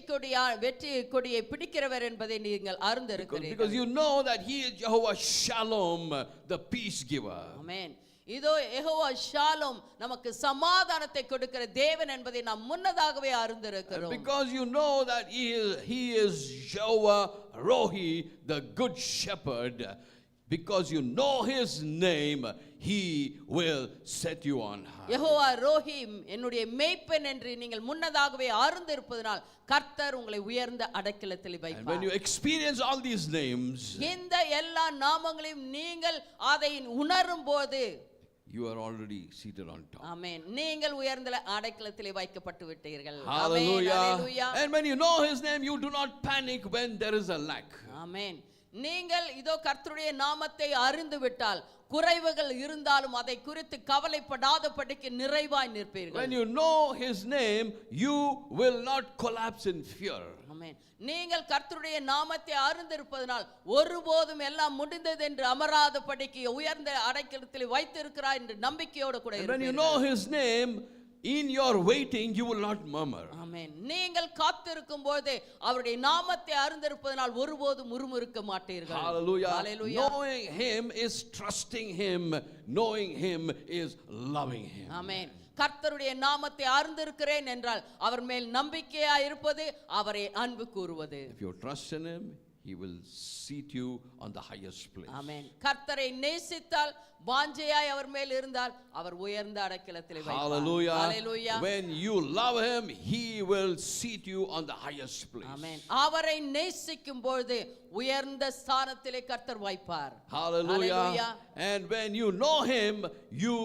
கொடியை பிடிக்கிறவர் என்பதை நீங்கள் Because அறிந்திருக்கிறீர்கள். you know that he is Jehovah Shalom, the peace giver. ஆமென். இதோ யெகோவா ஷாலோம், நமக்கு சமாதானத்தை கொடுக்கிற தேவன் என்பதை நாம் முன்னதாகவே அறிந்திருக்கிறோம். Because you know that he is Jehovah Rohi, the good shepherd. Because you know his name, he will set you on high. Jehovah ரோஹிம், என்னுடைய மேய்ப்பன் என்று நீங்கள் முன்னதாகவே அறிந்திருப்பதனால் கர்த்தர் உங்களை உயர்ந்த அடைக்கலத்தில் And when வைப்பார். you experience all these names, இந்த எல்லா நாமங்களையும் நீங்கள் அதை உணரும் போது, you are already seated on top. ஆமென், நீங்கள் உயர்ந்த அடைக்கலத்திலே வைக்கப்பட்டு விட்டீர்கள். ஆமென், Hallelujah. Hallelujah. And when you know his name, you do not panic when there is a lack. ஆமென். நீங்கள் இதோ கர்த்தருடைய நாமத்தை அறிந்து விட்டால் குறைவுகள் இருந்தாலும் அதை குறித்து கவலைப்படாதபடிக்கு நிறைவாய் நிற்பீர்கள். When you know his name, you will not collapse in fear. ஆமென். நீங்கள் கர்த்தருடைய நாமத்தை அறிந்திருப்பதனால் ஒருபோதும் எல்லாம் முடிந்தது என்று அமராதபடிக்கு உயர்ந்த அடைக்கலத்தில் வைத்திருக்கிறார் என்று நம்பிக்கையோடு கூட And when you இருப்பீர்கள். know his name, in your waiting, you will not murmur. ஆமென். நீங்கள் காத்திருக்கும் போது அவருடைய நாமத்தை அறிந்திருப்பதனால் ஒருபோதும் முறுமுறுக்க மாட்டீர்கள். Hallelujah. Hallelujah. Knowing him is trusting him. Knowing him is loving him. ஆமென். கர்த்தருடைய நாமத்தை அறிந்திருக்கிறேன் என்றால் அவர் மேல் நம்பிக்கையா இருப்பது, அவரை அன்பு கூறுவது. If you trust in him, he will seat you on the highest place. ஆமென். கர்த்தரை நேசித்தால், வாஞ்சையாய் அவர் மேல் இருந்தால் அவர் உயர்ந்த அடைக்கலத்திலே வைப்பார். Hallelujah. Hallelujah. When you love him, he will seat you on the highest place. ஆமென். அவரை நேசிக்கும் பொழுது உயர்ந்த ஸ்தானத்திலே கர்த்தர் வைப்பார். Hallelujah. Hallelujah. And when you know him, you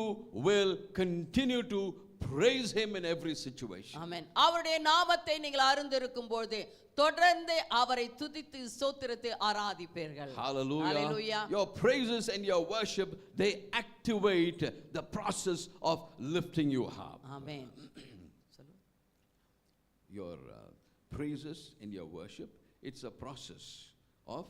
will continue to praise him in every situation. ஆமென். அவருடைய நாமத்தை நீங்கள் அறிந்திருக்கும் பொழுது தொடர்ந்து அவரை துதித்து ஸ்தோத்திரித்து ஆராதிப்பீர்கள். Hallelujah. Hallelujah. Your praises and your worship, they activate the process of lifting you up. Amen. Your praises and your worship, it's a process of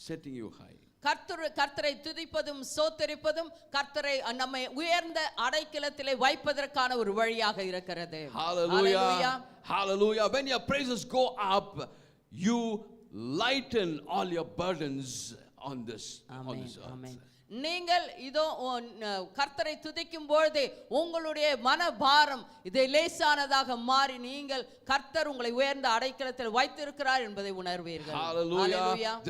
setting you high. கர்த்தரை துதிப்பதும் ஸ்தோத்திரிப்பதும் கர்த்தரை நம்மை உயர்ந்த அடைக்கலத்திலே வைப்பதற்கான ஒரு வழியாக இருக்கிறது. Hallelujah. Hallelujah. When your praises go up, you lighten all your burdens on this amen. earth. ஆமென். நீங்கள் இதோ கர்த்தரை துதிக்கும் பொழுது உங்களுடைய மனபாரம் இதை லேசானதாக மாறி நீங்கள் கர்த்தர் உங்களை உயர்ந்த அடைக்கலத்தில் வைத்திருக்கிறார் என்பதை உணர்வீர்கள். Hallelujah.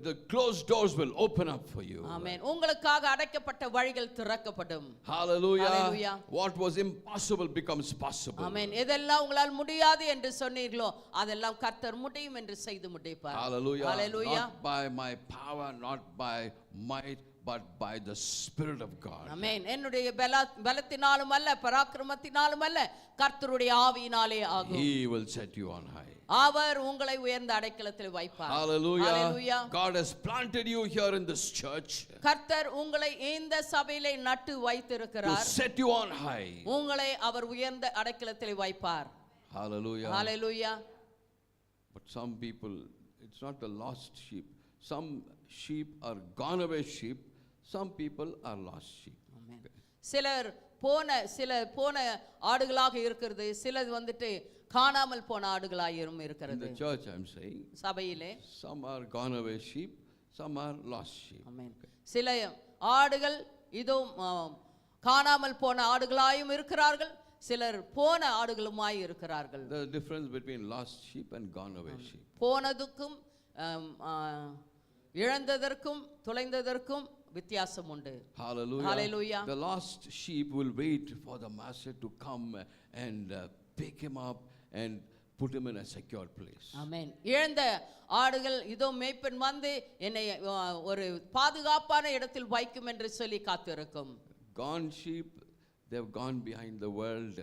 The closed doors will open up for you. ஆமென். உங்களுக்காக அடைக்கப்பட்ட வழிகள் திறக்கப்படும். Hallelujah. Hallelujah. What was impossible becomes possible. ஆமென். எதெல்லாம் உங்களால் முடியாது என்று சொன்னீர்களோ அதெல்லாம் கர்த்தர் முடியும் என்று செய்து முடிப்பார். Hallelujah. Hallelujah. Not by my power, not by might, but by the Spirit of God. ஆமென். என்னுடைய பலத்தினாலும் அல்ல, பராக்கிரமத்தினாலும் அல்ல, கர்த்தருடைய ஆவியினாலே ஆகும். He will set you on high. அவர் உங்களை உயர்ந்த அடைக்கலத்தில் வைப்பார். Hallelujah. Hallelujah. God has planted you here in this church கர்த்தர் உங்களை இந்த சபையிலே நட்டு to வைத்திருக்கிறார். set you on high. உங்களை அவர் உயர்ந்த அடைக்கலத்தில் வைப்பார். Hallelujah. Hallelujah. But some people, it's not the lost sheep. Some sheep are gone away sheep. Some people are lost sheep. சில போன ஆடுகளாக இருக்கிறது, சிலது வந்துட்டு காணாமல் போன ஆடுகளாயும் In இருக்கிறது. the church, I'm saying, சபையிலே some are gone away sheep, some are lost sheep. ஆமென். சில ஆடுகள் இதோ காணாமல் போன ஆடுகளாயும் இருக்கிறார்கள், சிலர் போன ஆடுகளுமாய் இருக்கிறார்கள். The difference between lost sheep and gone away sheep. போனதுக்கும் இழந்ததற்கும் தொலைந்ததற்கும் வித்தியாசம் உண்டு. Hallelujah. Hallelujah. The lost sheep will wait for the master to come and pick him up and put him in a secure place. ஆமென். இழந்த ஆடுகள் இதோ மேய்ப்பன் வந்து என்னை ஒரு பாதுகாப்பான இடத்தில் வைக்கும் என்று சொல்லி காத்திருக்கும். Gone sheep, they've gone behind the world.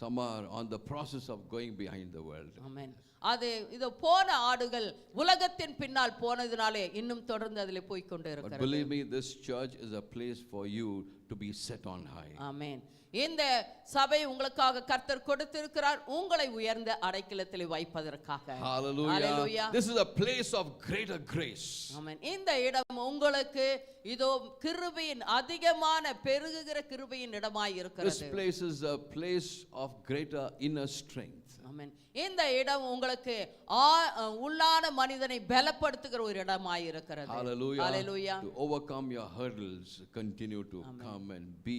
Some are on the process of going behind the world. ஆமென். அது இதோ போன ஆடுகள் உலகத்தின் பின்னால் போனதினாலே இன்னும் தொடர்ந்து அதிலே போய் கொண்டு But இருக்கிறது. believe me, this church is a place for you to be set on high. ஆமென். இந்த சபை உங்களுக்காக கர்த்தர் கொடுத்திருக்கிறார், உங்களை உயர்ந்த அடைக்கலத்தில் வைப்பதற்காக. Hallelujah. Hallelujah. This is a place of greater grace. ஆமென். இந்த இடம் உங்களுக்கு இதோ கிருபையின் அதிகமான பெருகுகிற கிருபையின் இடமாய் This இருக்கிறது. place is a place of greater inner strength. ஆமென். இந்த இடம் உங்களுக்கு உள்ளான மனிதனை பலப்படுத்துகிற ஒரு இடமாய் இருக்கிறது. Hallelujah. Hallelujah. To overcome your hurdles, continue to come and be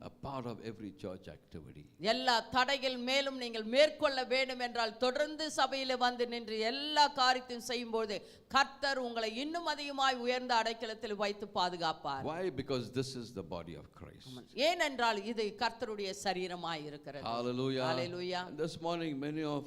a part of every church activity. எல்லா தடைகள் மேலும் நீங்கள் மேற்கொள்ள வேண்டும் என்றால் தொடர்ந்து சபையில வந்து நின்று எல்லா காரியத்தையும் செய்யும்போது கர்த்தர் உங்களை இன்னும் அதிகமாய் உயர்ந்த அடைக்கலத்தில் வைத்து பாதுகாப்பார். Why? Because this is the body of Christ. ஏனென்றால் இது கர்த்தருடைய சரீரமாய் இருக்கிறது. Hallelujah. Hallelujah. And this morning many of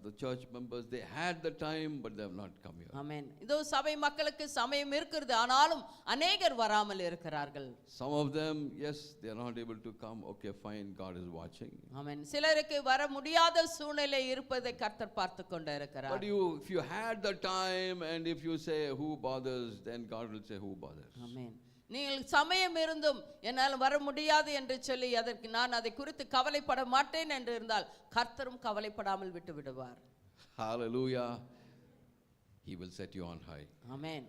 the church members, they had the time but they have not come here. ஆமென். இதோ சபை மக்களுக்கு சமயம் இருக்கிறது, ஆனாலும் அநேகர் வராமல் இருக்கிறார்கள். Some of them, yes, they are not able to come. Okay, fine, God is watching. ஆமென். சிலருக்கு வர முடியாத சூழ்நிலை இருப்பதை கர்த்தர் பார்த்து கொண்டு இருக்கிறார். But if you had the time and if you say who bothers, then God will say who bothers. ஆமென். நீங்கள் சமயம் இருந்தும் என்னால் வர முடியாது என்று சொல்லி அதற்கு நான் அதை குறித்து கவலைப்பட மாட்டேன் என்று இருந்தால் கர்த்தரும் கவலைப்படாமல் விட்டு விடுவார். Hallelujah. He will set you on high. ஆமென்.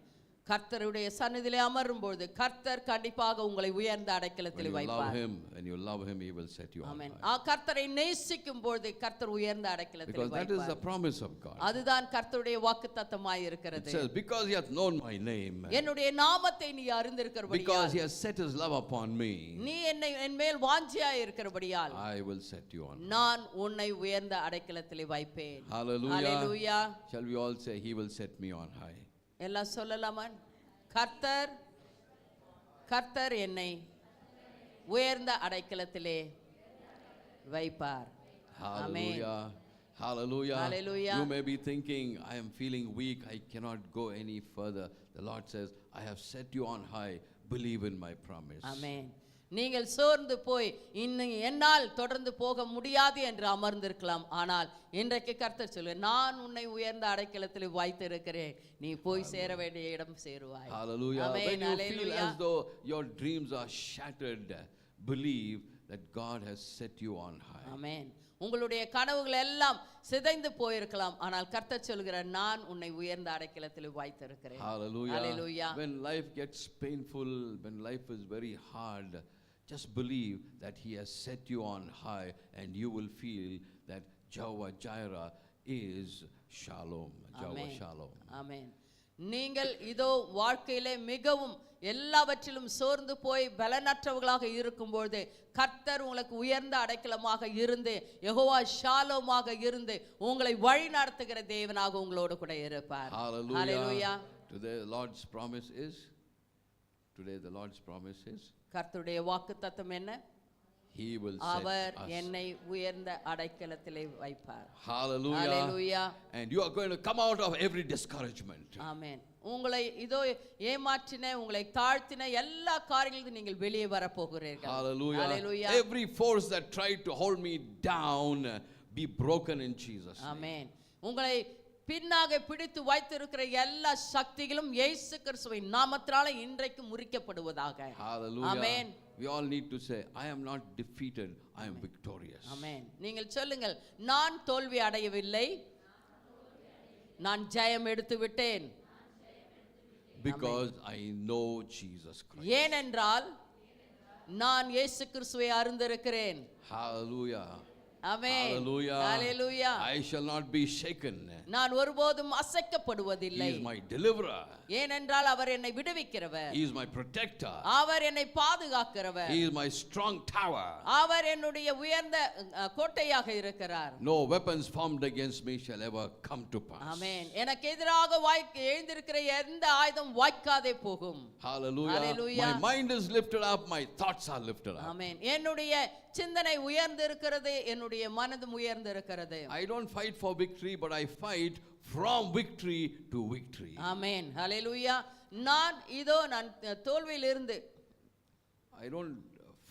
கர்த்தருடைய சந்நிதியிலே அமரும்போது கர்த்தர் கண்டிப்பாக உங்களை உயர்ந்த When அடைக்கலத்தில் you love வைப்பார். him, when you love him, he will set you on amen. high. கர்த்தரை நேசிக்கும் பொழுது கர்த்தர் உயர்ந்த அடைக்கலத்தில் Because that is the வைப்பார். promise of God. அதுதான் கர்த்தருடைய வாக்குத்தத்தமாய் It இருக்கிறது. says, because he hath known my name, என்னுடைய நாமத்தை நீ அறிந்திருக்கிறபடியால், because he has set his love upon me, நீ என்னை என் மேல் வாஞ்சியாய் இருக்கிறபடியால் I will set you on high. நான் உன்னை உயர்ந்த அடைக்கலத்தில் வைப்பேன். Hallelujah. Hallelujah. Shall we all say, he will set me on high? எல்லாம் சொல்லலாமா? கர்த்தர் என்னை உயர்ந்த அடைக்கலத்திலே வைப்பார். Hallelujah. Hallelujah. Hallelujah. You may be thinking, I am feeling weak, I cannot go any further. The Lord says, I have set you on high. Believe in my promise. ஆமென். நீங்கள் சோர்ந்து போய் இன்னும் என்னால் தொடர்ந்து போக முடியாது என்று அமர்ந்திருக்கலாம், ஆனால் இன்றைக்கு கர்த்தர் சொல்லுவார், நான் உன்னை உயர்ந்த அடைக்கலத்தில் வைத்திருக்கிறேன், நீ போய் சேர வேண்டிய இடம் சேருவாய். Hallelujah. Amen. When you feel Hallelujah. as though your dreams are shattered, believe that God has set you on high. ஆமென். உங்களுடைய கனவுகள் எல்லாம் சிதைந்து போயிருக்கலாம், ஆனால் கர்த்தர் சொல்கிறார், நான் உன்னை உயர்ந்த அடைக்கலத்தில் வைத்திருக்கிறேன். Hallelujah. Hallelujah. When life gets painful, when life is very hard, just believe that he has set you on high and you will feel that Jehovah Jireh is Shalom. Jehovah Shalom. ஆமென். நீங்கள் இதோ வாழ்க்கையிலே மிகவும் எல்லாவற்றிலும் சோர்ந்து போய் பலனற்றவர்களாக இருக்கும்போது கர்த்தர் உங்களுக்கு உயர்ந்த அடைக்கலமாக இருந்து யெகோவா ஷாலோமாக இருந்து உங்களை வழி நடத்துகிற தேவனாக உங்களோடு கூட இருப்பார். Hallelujah. Hallelujah. Today the Lord's promise is கர்த்தருடைய வாக்குத்தத்தம் என்ன? he will our set us. என்னை உயர்ந்த அடைக்கலத்திலே வைப்பார். Hallelujah. Hallelujah. And you are going to come out of every discouragement. ஆமென். உங்களை இதோ ஏமாற்றின, உங்களை தாழ்த்தின எல்லா காரியங்களிலும் நீங்கள் வெளியே வர போகிறீர்கள். Hallelujah. Hallelujah. Every force that tried to hold me down be broken in Jesus' name. ஆமென். உங்களை பின்னாக பிடித்து வைத்திருக்கிற எல்லா சக்திகளும் இயேசு கிறிஸ்துவின் நாமத்தினால இன்றைக்கு முறிக்கப்படுவதாக. Hallelujah. Amen. We all need to say, I am not defeated, I am victorious. ஆமென். நீங்கள் சொல்லுங்கள், நான் தோல்வி அடையவில்லை, நான் ஜெயம் எடுத்து விட்டேன். Because I know Jesus Christ. ஏனென்றால் நான் இயேசு கிறிஸ்துவை அறிந்திருக்கிறேன். Hallelujah. Amen. Hallelujah. Hallelujah. I shall not be shaken. நான் ஒருபோதும் அசைக்கப்படுவதில்லை. He is my deliverer. ஏனென்றால் அவர் என்னை விடுவிக்கிறவர். He is my protector. அவர் என்னை பாதுகாக்கிறவர். He is my strong tower. அவர் என்னுடைய உயர்ந்த கோட்டையாக இருக்கிறார். No weapons formed against me shall ever come to pass. ஆமென். எனக்கு எதிராக எழுந்திருக்கிற எந்த ஆயுதம் வாய்க்காதே போகும். Hallelujah. Hallelujah. My mind is lifted up, my thoughts are lifted up. ஆமென். என்னுடைய சிந்தனை உயர்ந்திருக்கிறது, என்னுடைய மனதும் உயர்ந்திருக்கிறது. I don't fight for victory, but I fight from victory to victory. ஆமென். ஹalleluya. நான் தோல்வியிலிருந்து I don't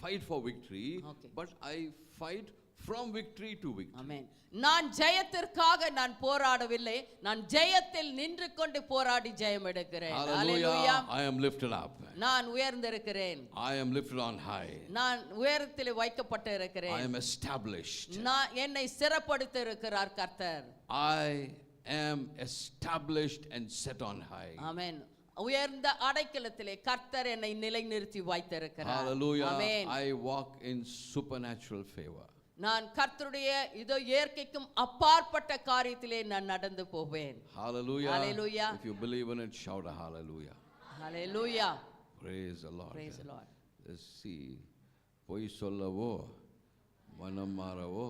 fight for victory, Okay. but I fight from victory to victory. ஆமென். நான் ஜெயத்திற்காக நான் போராடவில்லை, நான் ஜெயத்தில் நின்று கொண்டு போராடி ஜெயம் எடுக்கிறேன். Hallelujah. I am lifted up. நான் உயர்ந்திருக்கிறேன். I am lifted on high. நான் உயரத்தில் வைக்கப்பட்டு இருக்கிறேன். I am established. நான் என்னை சிறப்படுத்தி இருக்கிறார் கர்த்தர். I am established and set on high. ஆமென். உயர்ந்த அடைக்கலத்திலே கர்த்தர் என்னை நிலைநிறுத்தி வைத்திருக்கிறார். Hallelujah. Amen. I walk in supernatural favor. நான் கர்த்தருடைய இயற்கைக்கும் அப்பாற்பட்ட காரியத்திலே நான் நடந்து போவேன். Hallelujah. Hallelujah. If you believe in it, shout a hallelujah. Hallelujah. Praise the Lord. Praise the Lord. Let's see. பொய் சொல்லவோ மனம் மாறவோ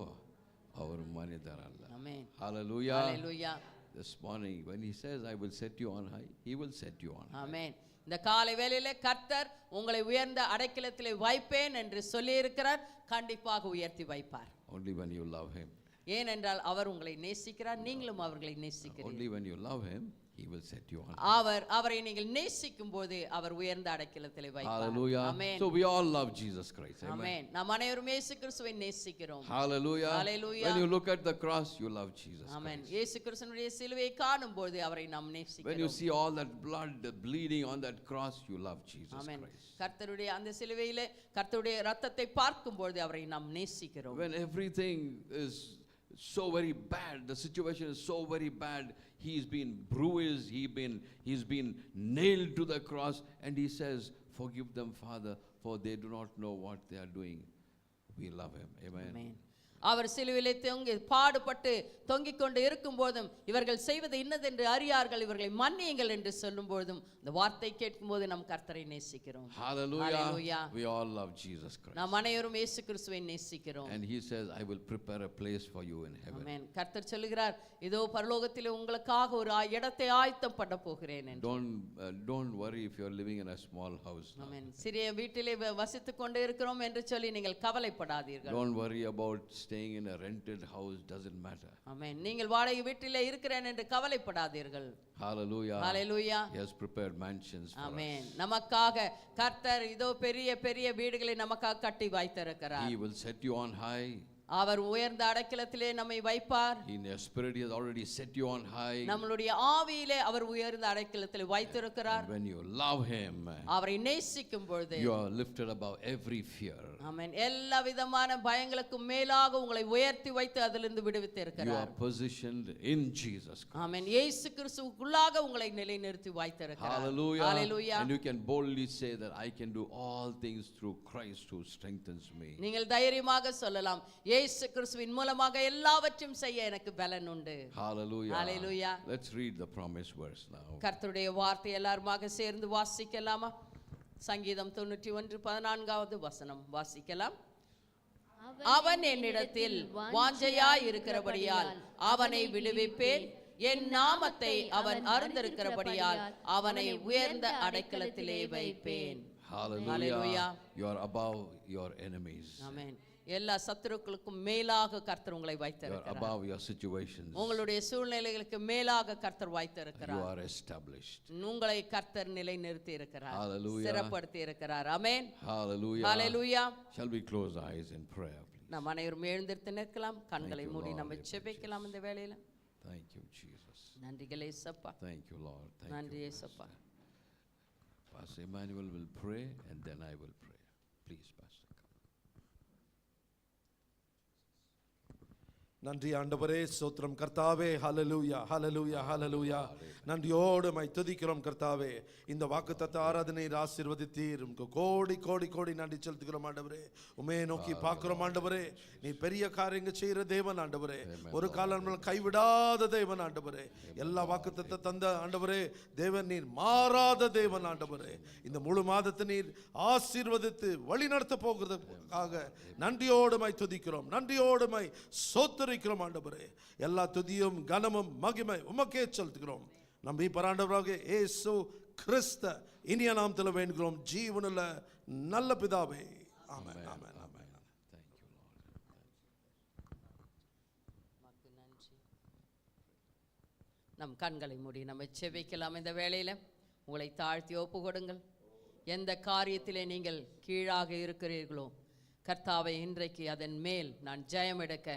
அவர் மனிதர் அல்ல. Amen. Hallelujah. Hallelujah. This morning when he says I will set you on high, he will set you on high. Amen. இந்த காலை வேளையிலே கர்த்தர் உங்களை உயர்ந்த அடைக்கலத்திலே வைப்பேன் என்று சொல்லி இருக்கிறார். கண்டிப்பாக உயர்த்தி வைப்பார். Only when you love him. ஏனென்றால் அவர் உங்களை நேசிக்கிறார், நீங்களும் அவர்களை நேசிக்கிறீர்கள். Only when you love him, he will set you on high. அவரை நீங்கள் நேசிக்கும் போது அவர் உயர்ந்த அடைக்கலத்திலே வைப்பார். Hallelujah. Amen. So we all love Jesus Christ. Amen. Amen. நாம் அனைவரும் இயேசு கிறிஸ்துவை நேசிக்கிறோம். Hallelujah. Hallelujah. When you look at the cross, you love Jesus Amen. Christ. இயேசு கிறிஸ்துவினுடைய சிலுவையை காணும்போது அவரை நாம் When you நேசிக்கிறோம். see all that blood bleeding on that cross, you love Jesus Amen. Christ. கர்த்தருடைய அந்த சிலுவையிலே கர்த்தருடைய இரத்தத்தை பார்க்கும்போது அவரை நாம் நேசிக்கிறோம். When everything is so very bad, the situation is so very bad, he's been bruised, he's been nailed to the cross, and he says, forgive them, Father, for they do not know what they are doing. We love him. Amen. Amen. அவர் சிலுவையிலே பாடுபட்டு தொங்கிக் கொண்டு இருக்கும் போதும் இவர்கள் செய்வது இன்னதென்று அறியார்கள், இவர்களை மன்னியுங்கள் என்று சொல்லும் போதும் இந்த வார்த்தை கேட்கும் போது நம் கர்த்தரை நேசிக்கிறோம். Hallelujah. Hallelujah. We all love Jesus Christ. நாம் அனைவரும் இயேசு கிறிஸ்துவை நேசிக்கிறோம். And he says, I will prepare a place for you in heaven. ஆமென். கர்த்தர் சொல்கிறார், இதோ பரலோகத்திலே உங்களுக்காக ஒரு இடத்தை ஆயத்தம் பண்ண போகிறேன் என்று. Don't worry if you are living in a small house now. ஆமென். சிறிய வீட்டிலே வசித்துக் கொண்டு இருக்கிறோம் என்று சொல்லி நீங்கள் கவலைப்படாதீர்கள். Don't worry about staying in a rented house, doesn't matter. ஆமென். நீங்கள் வாடகை வீட்டிலே இருக்கிறேன் என்று கவலைப்படாதீர்கள். Hallelujah. Hallelujah. He has prepared mansions for amen. us. நமக்காக கர்த்தர் இதோ பெரிய பெரிய வீடுகளை நமக்காக கட்டி வைத்திருக்கிறார். He will set you on high. அவர் உயர்ந்த அடைக்கலத்திலே நம்மை வைப்பார். In your spirit, he has already set you on high. நம்மளுடைய ஆவியிலே அவர் உயர்ந்த அடைக்கலத்திலே வைத்திருக்கிறார். And when you love him, அவரை நேசிக்கும் பொழுது you are lifted above every fear. ஆமென். எல்லா விதமான பயங்களுக்கும் மேலாக உங்களை உயர்த்தி வைத்து அதிலிருந்து விடுவித்து You are இருக்கிறார். positioned in Jesus Christ. ஆமென். இயேசு கிறிஸ்துவுக்குள்ளாக உங்களை நிலைநிறுத்தி வைத்திருக்கிறார். Hallelujah. Hallelujah. And you can boldly say that I can do all things through Christ who strengthens me. நீங்கள் தைரியமாக சொல்லலாம், இயேசு கிறிஸ்துவின் மூலமாக எல்லாவற்றையும் செய்ய எனக்கு பலன் உண்டு. Hallelujah. Hallelujah. Let's read the promised verse now. கர்த்தருடைய வார்த்தை எல்லாருமாக சேர்ந்து வாசிக்கலாமா? சங்கீதம் 91:14 வசனம் வாசிக்கலாம். அவன் என்னிடத்தில் வாஞ்சையாய் இருக்கிறபடியால் அவனை விடுவிப்பேன், என் நாமத்தை அவன் அறிந்திருக்கிறபடியால் அவனை உயர்ந்த அடைக்கலத்திலே வைப்பேன். Hallelujah. You are above your enemies. ஆமென். எல்லா சத்துருக்களுக்கும் மேலாக கர்த்தர் உங்களை You are வைத்திருக்கிறார். above your situations. உங்களுடைய சூழ்நிலைகளுக்கு மேலாக கர்த்தர் You வைத்திருக்கிறார். are established. உங்களை கர்த்தர் நிலைநிறுத்தி இருக்கிறார், Hallelujah. சிறப்படுத்தி இருக்கிறார். ஆமென். Hallelujah. Hallelujah. Shall we close our eyes in prayer, please? நாம் அனைவரும் எழுந்திருத்து நிற்கலாம், கண்களை you, மூடி Lord. நம்ம ஜெபிக்கலாம் இந்த வேளையில. Thank you, Jesus. நன்றிகளே சப்பா. Thank you, Lord. Thank நன்றி you. ஏசப்பா. Pastor Emmanuel will pray and then I will pray. Please, Pastor. Come. நன்றி ஆண்டவரே, ஸ்தோத்திரம் கர்த்தாவே. ஹல்லேலூயா, ஹல்லேலூயா, ஹல்லேலூயா. நன்றியோடு மை துதிக்கிறோம் கர்த்தாவே. இந்த வாக்குத்தத்த ஆராதனை ஆசீர்வதித்தீர். கோடி கோடி கோடி நன்றி செலுத்துகிறோம் ஆண்டவரே. உம்மை நோக்கி பார்க்கிறோம் ஆண்டவரே. நீ பெரிய காரியங்கள் செய்கிற தேவன் ஆண்டவரே. ஒரு காலம் கைவிடாத தேவன் ஆண்டவரே. எல்லா வாக்குத்தத்த தந்த ஆண்டவரே தேவன், நீர் மாறாத தேவன் ஆண்டவரே. இந்த முழு மாதத்தை நீர் ஆசீர்வதித்து வழி நடத்த போகிறதுக்காக நன்றியோடு மை துதிக்கிறோம், நன்றியோடு மை சோத்தரிக்கிறோம் ஆண்டவரே. எல்லா துதியும் கனமும் மகிமை உமக்கே செலுத்துகிறோம். நம்பி பராண்டவராக இயேசு கிறிஸ்து இனிய நாமத்தில் வேண்டுகிறோம் ஜீவனுள்ள நல்ல பிதாவே. ஆமென், ஆமென், ஆமென். நம் கண்களை மூடி நம்ம செபிக்கலாம். இந்த வேளையில் உங்களை தாழ்த்தி ஒப்பு கொடுங்கள். எந்த காரியத்திலே நீங்கள் கீழாக இருக்கிறீர்களோ கர்த்தாவை, இன்றைக்கு அதன் மேல் நான் ஜெயம் எடுக்க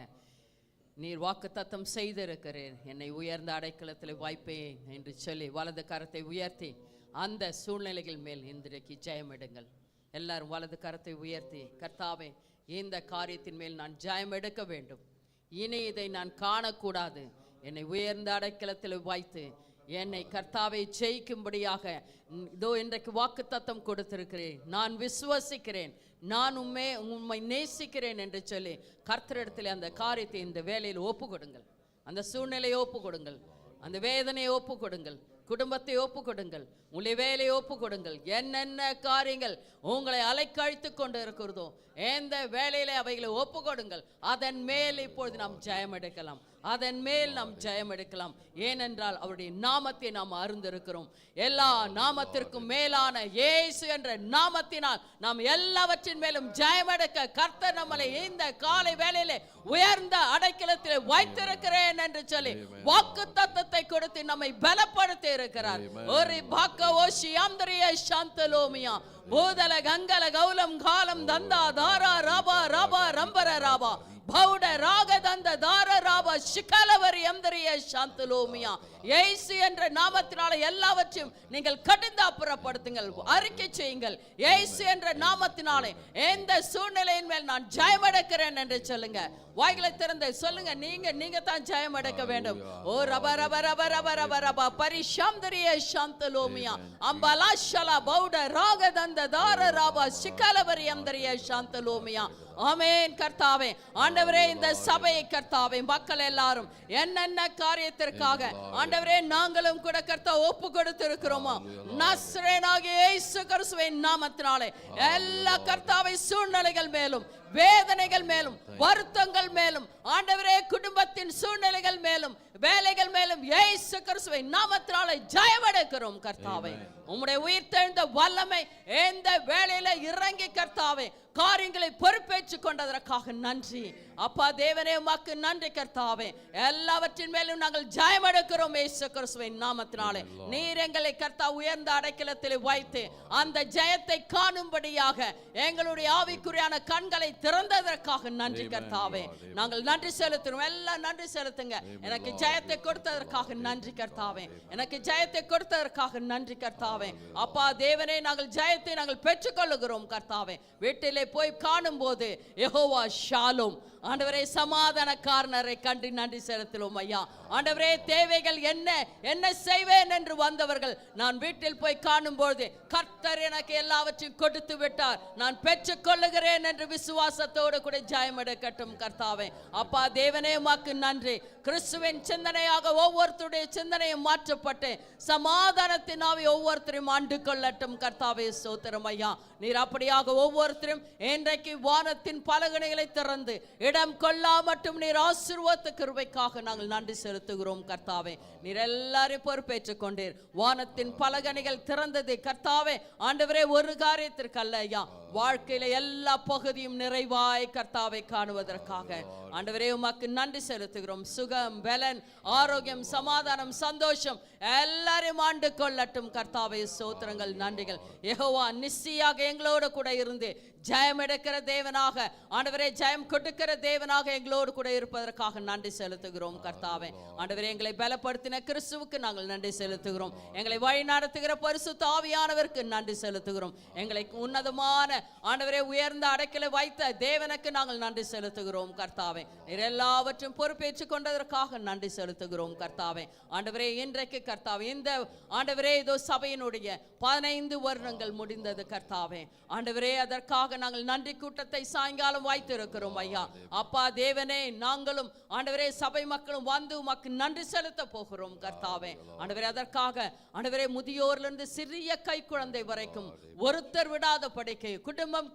நீர் வாக்குத்தத்தம் செய்திருக்கிறேன். என்னை உயர்ந்த அடைக்கலத்தில் வாய்ப்பேன் என்று சொல்லி வலது கரத்தை உயர்த்தி அந்த சூழ்நிலைகள் மேல் இன்றைக்கு ஜெயம் எடுங்கள். எல்லாரும் வலது கரத்தை உயர்த்தி, கர்த்தாவே, இந்த காரியத்தின் மேல் நான் ஜெயம் எடுக்க வேண்டும். இனி இதை நான் காணக்கூடாது. என்னை உயர்ந்த அடைக்கலத்தில் வைத்து என்னை கர்த்தாவை ஜெயிக்கும்படியாக இதோ இன்றைக்கு வாக்குத்தத்தம் கொடுத்திருக்கிறேன். நான் விசுவசிக்கிறேன், நான் உம்மை நேசிக்கிறேன் என்று சொல்லி கர்த்தரிடத்தில் அந்த காரியத்தை இந்த வேலையில் ஒப்பு கொடுங்கள். அந்த சூழ்நிலையை ஒப்பு கொடுங்கள், அந்த வேதனையை ஒப்பு கொடுங்கள், குடும்பத்தை ஒப்பு கொடுங்கள், உங்களுடைய வேலையை ஒப்பு கொடுங்கள். என்னென்ன காரியங்கள் உங்களை அலைக்கழித்து கொண்டு இருக்கிறதோ எந்த வேலையில அவைகளை ஒப்பு கொடுங்கள். அதன் மேல் இப்பொழுது நாம் ஜெயம் எடுக்கலாம், அதன் மேல் நாம் ஜெயம் எடுக்கலாம். ஏனென்றால் அவருடைய நாமத்தை நாம் அறிந்திருக்கிறோம். எல்லா நாமத்திற்கும் மேலான இயேசு என்ற நாமத்தினால் நாம் எல்லாவற்றின் மேலும் ஜெயம் எடுக்க கர்த்தர் நம்மளை இந்த காலை வேளையிலே உயர்ந்த அடைக்கலத்தில் வைத்திருக்கிறேன் என்று சொல்லி வாக்குத்தத்தத்தை கொடுத்து நம்மை பலப்படுத்தி இருக்கிறார். ஒரு பாக்கவோஷி ஆந்திரிய சாந்தலோமியா பூதல கங்கல கௌலம் காலம் தந்தா தாரா ராபா ராபா ரம்பர ராபா பௌட ராக தந்த தார ராபா சிகலவரி அந்தரிய சாந்தலோமியா. இயேசு என்ற நாமத்தினால எல்லாவற்றையும் நீங்கள் கடிந்து அப்புறப்படுத்துங்கள், அறிக்கை செய்யுங்கள். இயேசு என்ற நாமத்தினாலே எந்த சூழ்நிலையின் மேல் நான் ஜெயம் எடுக்கிறேன் என்று சொல்லுங்க. வாய்களை திறந்து சொல்லுங்க, நீங்க தான் ஜெயம் எடுக்க வேண்டும். ஓ ரப ரப ரப ரப ரப ரப பரிஷாந்தரிய சாந்தலோமியா அம்பலாஷலா பௌட ராக தந்த தார ராபா சிகலவரி அந்தரிய சாந்தலோமியா. ஆமென். கர்த்தாவே, ஆண்டவரே, இந்த சபையை கர்த்தாவே, மக்கள் எல்லாரும் என்னென்ன காரியத்திற்காக ஆண்டவரே நாங்களும் கூட கர்த்தா ஒப்பு கொடுத்திருக்கிறோமோ நஸ்ரேனாகிய இயேசு கிறிஸ்துவின் நாமத்தினாலே எல்லா கர்த்தாவை சூழ்நிலைகள் மேலும், வேதனைகள் மேலும், வருத்தங்கள் மேலும், ஆண்டவரே குடும்பத்தின் சூழ்நிலைகள் மேலும், வேலைகள் மேலும் இயேசு கிறிஸ்துவின் நாமத்தினாலே ஜெயம் எடுக்கிறோம். கர்த்தாவே, உம்முடைய உயிர்த்தெழுந்த வல்லமை இந்த வேளையில இறங்கி கர்த்தாவே காரியங்களை பொறுப்பேற்றுக் கொண்டதற்காக நன்றி. அப்பா தேவனே, உமக்கு நன்றி கர்த்தாவே. எல்லாவற்றின் மேலும் நாங்கள் ஜெயம் எடுக்கிறோம் இயேசு கிறிஸ்துவின் நாமத்தினாலே. நீர் எங்களை கர்த்தா உயர்ந்த அடைக்கலத்தில் வைத்து அந்த ஜெயத்தை காணும்படியாக எங்களுடைய ஆவிக்குரியான கண்களை திறந்ததற்காக நன்றி கர்த்தாவே. நாங்கள் நன்றி செலுத்துறோம். எல்லாம் நன்றி செலுத்துங்க. எனக்கு ஜெயத்தை கொடுத்ததற்காக நன்றி கர்த்தாவே. எனக்கு ஜெயத்தை கொடுத்ததற்காக நன்றி கர்த்தாவே. அப்பா தேவனே, நாங்கள் ஜெயத்தை நாங்கள் பெற்றுக்கொள்ளுகிறோம் கர்த்தாவே. வீட்டிலே போய் காணும் போது யெகோவா ஷாலோம், ஆண்டவரே சமாதானக்காரனரை கண்டு நன்றி செலுத்துவோம் ஐயா. ஆண்டவரே, தேவைகள் என்ன செய்வேன் என்று வந்தவர்கள் நான் வீட்டில் போய் காணும் பொழுது கர்த்தர் எனக்கு எல்லாவற்றையும் கொடுத்து விட்டார், நான் பெற்றுக் கொள்ளுகிறேன் என்று விசுவாசத்தோடு கூட ஜெயம் எடுக்கட்டும் கர்த்தாவே. அப்பா தேவனே, உமக்கு நன்றி. கிறிஸ்துவின் சிந்தனையாக ஒவ்வொருத்தருடைய சிந்தனையும் மாற்றப்பட்டு சமாதானத்தின் ஆவி ஒவ்வொருத்தரையும் ஆண்டு கொள்ளட்டும் கர்த்தாவே. ஸ்தோத்திரம் ஐயா. நீர் அப்படியாக ஒவ்வொருத்தரும் இன்றைக்கு வானத்தின் பலகணிகளை திறந்து இடம் கொள்ளா மட்டும் நீர் ஆசீர்வாத கிருபைக்காக நாங்கள் நன்றி செலுத்துகிறோம் கர்த்தாவே. நீர் எல்லாரையும் பொறுப்பேற்றுக் கொண்டீர். வானத்தின் பலகணிகள் திறந்தது கர்த்தாவே. ஆண்டவரே, ஒரு காரியத்திற்கு அல்ல ஐயா, வாழ்க்கையில எல்லா பகுதியும் நிறைவாய் கர்த்தாவை காணுவதற்காக ஆண்டவரே உமக்கு நன்றி செலுத்துகிறோம். சுகம், பலன், ஆரோக்கியம், சமாதானம், சந்தோஷம் எல்லாரையும் ஆண்டு கொள்ளட்டும் கர்த்தாவே. ஸ்தோத்திரங்கள், நன்றிகள். யெகோவா நிச்சயாக எங்களோட கூட இருந்து ஜெயம் எடுக்கிற தேவனாக ஆண்டவரே, ஜெயம் கொடுக்கிற தேவனாக எங்களோடு கூட இருப்பதற்காக நன்றி செலுத்துகிறோம் கர்த்தாவே. ஆண்டவரே, எங்களை பலப்படுத்தின கிறிஸ்துவுக்கு நாங்கள் நன்றி செலுத்துகிறோம். எங்களை வழி நடத்துகிற பரிசுத்த ஆவியானவருக்கு நன்றி செலுத்துகிறோம். எங்களை உன்னதமான ஆண்டவரே உயர்ந்த அடைக்கலை வைத்த தேவனுக்கு நாங்கள் நன்றி செலுத்துகிறோம் கர்த்தாவே. நீர் எல்லாவற்றையும் பொறுப்பேற்றுக் கொண்டதற்காக நன்றி செலுத்துகிறோம் கர்த்தாவே. ஆண்டவரே, இன்றைக்கு கர்த்தாவே இந்த ஆண்டவரே இதோ சபையினுடைய 15 வருடங்கள் முடிந்தது கர்த்தாவே. ஆண்டவரே, அதற்காக நாங்கள் நன்றி கூட்டத்தை சாயங்காலம் வைத்திருக்கிறோம் ஐயா. அப்பா தேவனே, நாங்களும் ஆண்டவரே சபை மக்களும் வந்து உமக்கு நன்றி செலுத்த போகிறோம் கர்த்தாவே. ஆண்டவரே, அதற்காக ஆண்டவரே முதியோரிலிருந்து சிறிய கை குழந்தை வரைக்கும் ஒருத்தர் விடாத படிக்கை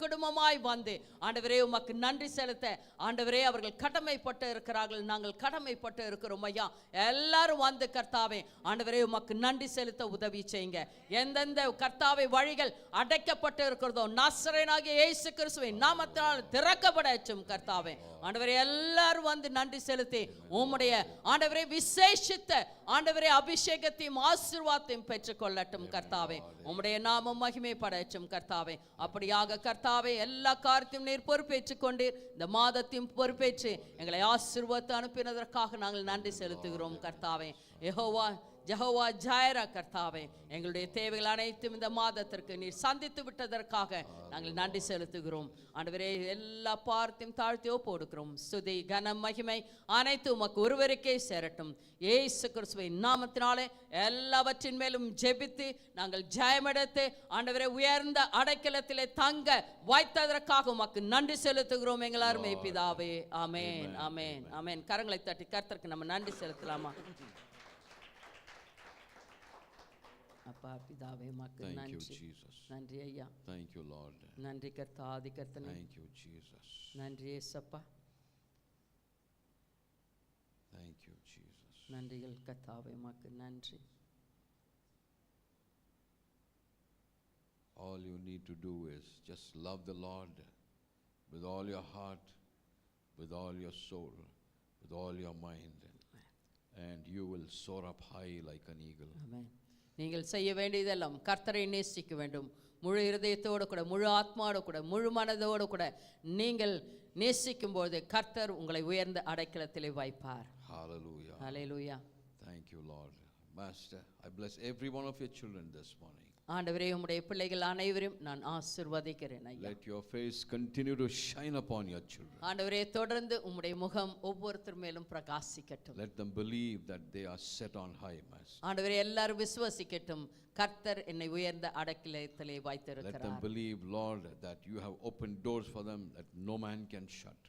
குடும்பமாய் வந்து ஆண்டவரே உமக்கு நன்றி செலுத்த ஆண்டவரே அவர்கள் கடமைப்பட்டு இருக்கிறார்கள். நாங்கள் கடமைப்பட்டு இருக்கிறோம் ஐயா. எல்லாரும் வந்து கர்த்தாவே ஆண்டவரே உமக்கு நன்றி செலுத்த உதவி செய்யுங்க. எந்தெந்த கர்த்தாவே வழிகள் அடைக்கப்பட்டு இருக்கிறதோ நாசரேயனாகிய இயேசு கிறிஸ்துவின் நாமத்தினால் திறக்கப்படட்டும் கர்த்தாவே. ஆண்டவரே, எல்லாரும் வந்து நன்றி செலுத்தி உம்முடைய ஆண்டவரே விசேஷித்த ஆண்டவரே அபிஷேகத்தையும் ஆசீர்வாதத்தையும் பெற்றுக்கொள்ளட்டும் கர்த்தாவே. உம்முடைய நாமம் மகிமைப்படட்டும் கர்த்தாவே. அப்படியாக கர்த்தாவே எல்லா காரியத்தையும் நீர் பொறுப்பேற்றுக் கொண்டீர். இந்த மாதத்தையும் பொறுப்பேற்று எங்களை ஆசீர்வாதத்தை அனுப்பினதற்காக நாங்கள் நன்றி செலுத்துகிறோம் கர்த்தாவே. யெகோவா ஜாயிரா கர்த்தாவே, எங்களுடைய தேவைகள் அனைத்தும் இந்த மாதத்திற்கு நீர் சந்தித்து விட்டதற்காக நாங்கள் நன்றி செலுத்துகிறோம். ஆண்டவரே, எல்லா பார்த்தையும் தாழ்த்தி ஒப்புக்கொடுக்கிறோம். ஸ்துதி கனம் மகிமை அனைத்து உமக்கு ஒருவருக்கே சேரட்டும். இயேசு கிறிஸ்துவின் நாமத்தினாலே எல்லாவற்றின் மேலும் ஜெபித்து நாங்கள் ஜெயமெடுத்து ஆண்டவரே உயர்ந்த அடைக்கலத்திலே தங்க வைத்ததற்காக உமக்கு நன்றி செலுத்துகிறோம் எங்கள் அருமை பிதாவே. ஆமென், ஆமென், ஆமென். கரங்களை தட்டி கர்த்தருக்கு நம்ம நன்றி செலுத்தலாமா? அப்பா பிதாவே உமக்கு நன்றி. நன்றி ஐயா. Thank you, Lord. நன்றி கர்த்தாதி கர்த்தனே. Thank you, Jesus. நன்றி இயேசப்பா. Thank you, Jesus. நன்றிகள் கர்த்தாவே உமக்கு நன்றி. All you need to do is just love the Lord with all your heart, with all your soul, with all your mind, and you will soar up high like an eagle. ஆமென். நீங்கள் செய்ய வேண்டியதெல்லாம் கர்த்தரை நேசிக்க வேண்டும். முழு இருதயத்தோடு கூட, முழு ஆத்மாவோடு கூட, முழு மனதோடு கூட நீங்கள் நேசிக்கும் போது கர்த்தர் உங்களை உயர்ந்த அடைக்கலத்திலே வைப்பார். Hallelujah. Hallelujah. Thank you, Lord. Master, I bless every one of your children this morning. ஆண்டவரே, உம்முடைய பிள்ளைகள் அனைவரையும் நான் ஆசீர்வதிக்கிறேன் ஐயா. Let your face continue to shine upon your children. ஆண்டவரே, தொடர்ந்து உம்முடைய முகம் ஒவ்வொருத்தர் மேலும் பிரகாசிக்கட்டும். Let them believe that they are set on high, Master. ஆண்டவரே, எல்லாரும் விசுவாசிக்கட்டும் கர்த்தர் என்னை உயர்ந்த அடைக்கலத்திலே Let them வைத்திருக்கிறார். believe, Lord, that you have opened doors for them that no man can shut.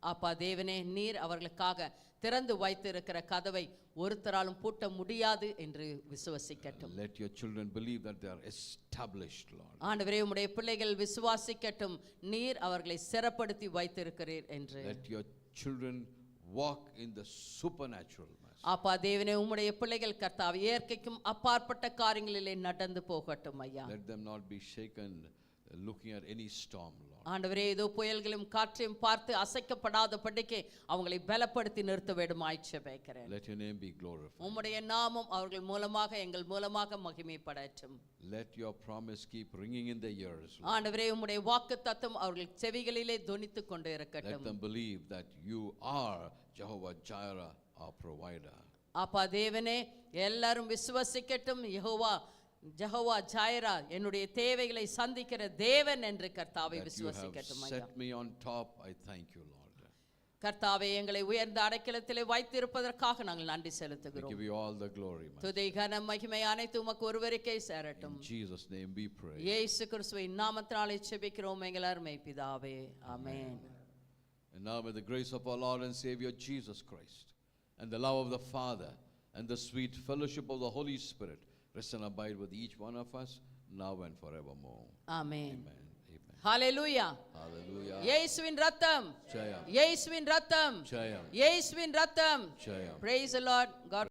அப்பா தேவனே, நீர் அவர்களுக்காக திறந்து வைத்திருக்கிற கதவை ஒருத்தராலும் பூட்ட முடியாது என்று விசுவாசிக்கட்டும். Let your children believe that they are established, Lord. ஆண்டவரே, உம்முடைய பிள்ளைகள் விசுவாசிக்கட்டும் நீர் அவர்களை சிறப்படுத்தி வைத்திருக்கிறீர் என்று. Let your children walk in the supernatural, Master. அப்பா தேவனே, உம்முடைய பிள்ளைகள் கர்த்தாவே இயற்கைக்கும் அப்பாற்பட்ட காரியங்களிலே நடந்து போகட்டும் ஐயா. Let them not be shaken looking at any storm, Lord. ஆண்டவரே, ஏதோ புயல்களையும் காற்றையும் பார்த்து அசைக்கப்படாத படிக்கு அவங்களை பலப்படுத்தி நிறுத்த வேண்டுமாய் ஜெபிக்கிறேன். Let your name be glorified. உம்முடைய நாமம் அவர்கள் மூலமாக எங்கள் மூலமாக மகிமைப்படட்டும். Let your promise keep ringing in their ears, Lord. ஆண்டவரே, உம்முடைய வாக்குத்தத்தம் அவர்கள் செவிகளிலே தொனித்துக் கொண்டு Let இருக்கட்டும். them believe that you are Jehovah Jireh, our provider. அப்பா தேவனே, எல்லாரும் விசுவாசிக்கட்டும் யெகோவா ஜாயிரா என்னுடைய தேவைகளை சந்திக்கிற தேவன் என்று கர்த்தாவை That you have விசுவாசிக்கட்டும் ஐயா. set me on top, I thank you, Lord. கர்த்தாவே, எங்களை உயர்ந்த அடைக்கலத்திலே வைத்திருப்பதற்காக நாங்கள் நன்றி We செலுத்துகிறோம். give you all the glory, Master. துதி கனம் மகிமை அனைத்து உமக்கு ஒருவருக்கே சேரட்டும். In Jesus' name we pray. இயேசு கிறிஸ்துவின் நாமத்தினாலே ஜெபிக்கிறோம் எங்கள் அருமை பிதாவே. ஆமென். And now may the grace of our Lord and Savior Jesus Christ and the love of the Father and the sweet fellowship of the Holy Spirit rest and abide with each one of us now and forevermore. Amen. Amen. Amen. Hallelujah. Hallelujah. இயேசுவின் ரத்தம், Jayam. இயேசுவின் ரத்தம், Jayam. இயேசுவின் ரத்தம். Jayam. Praise the Lord. God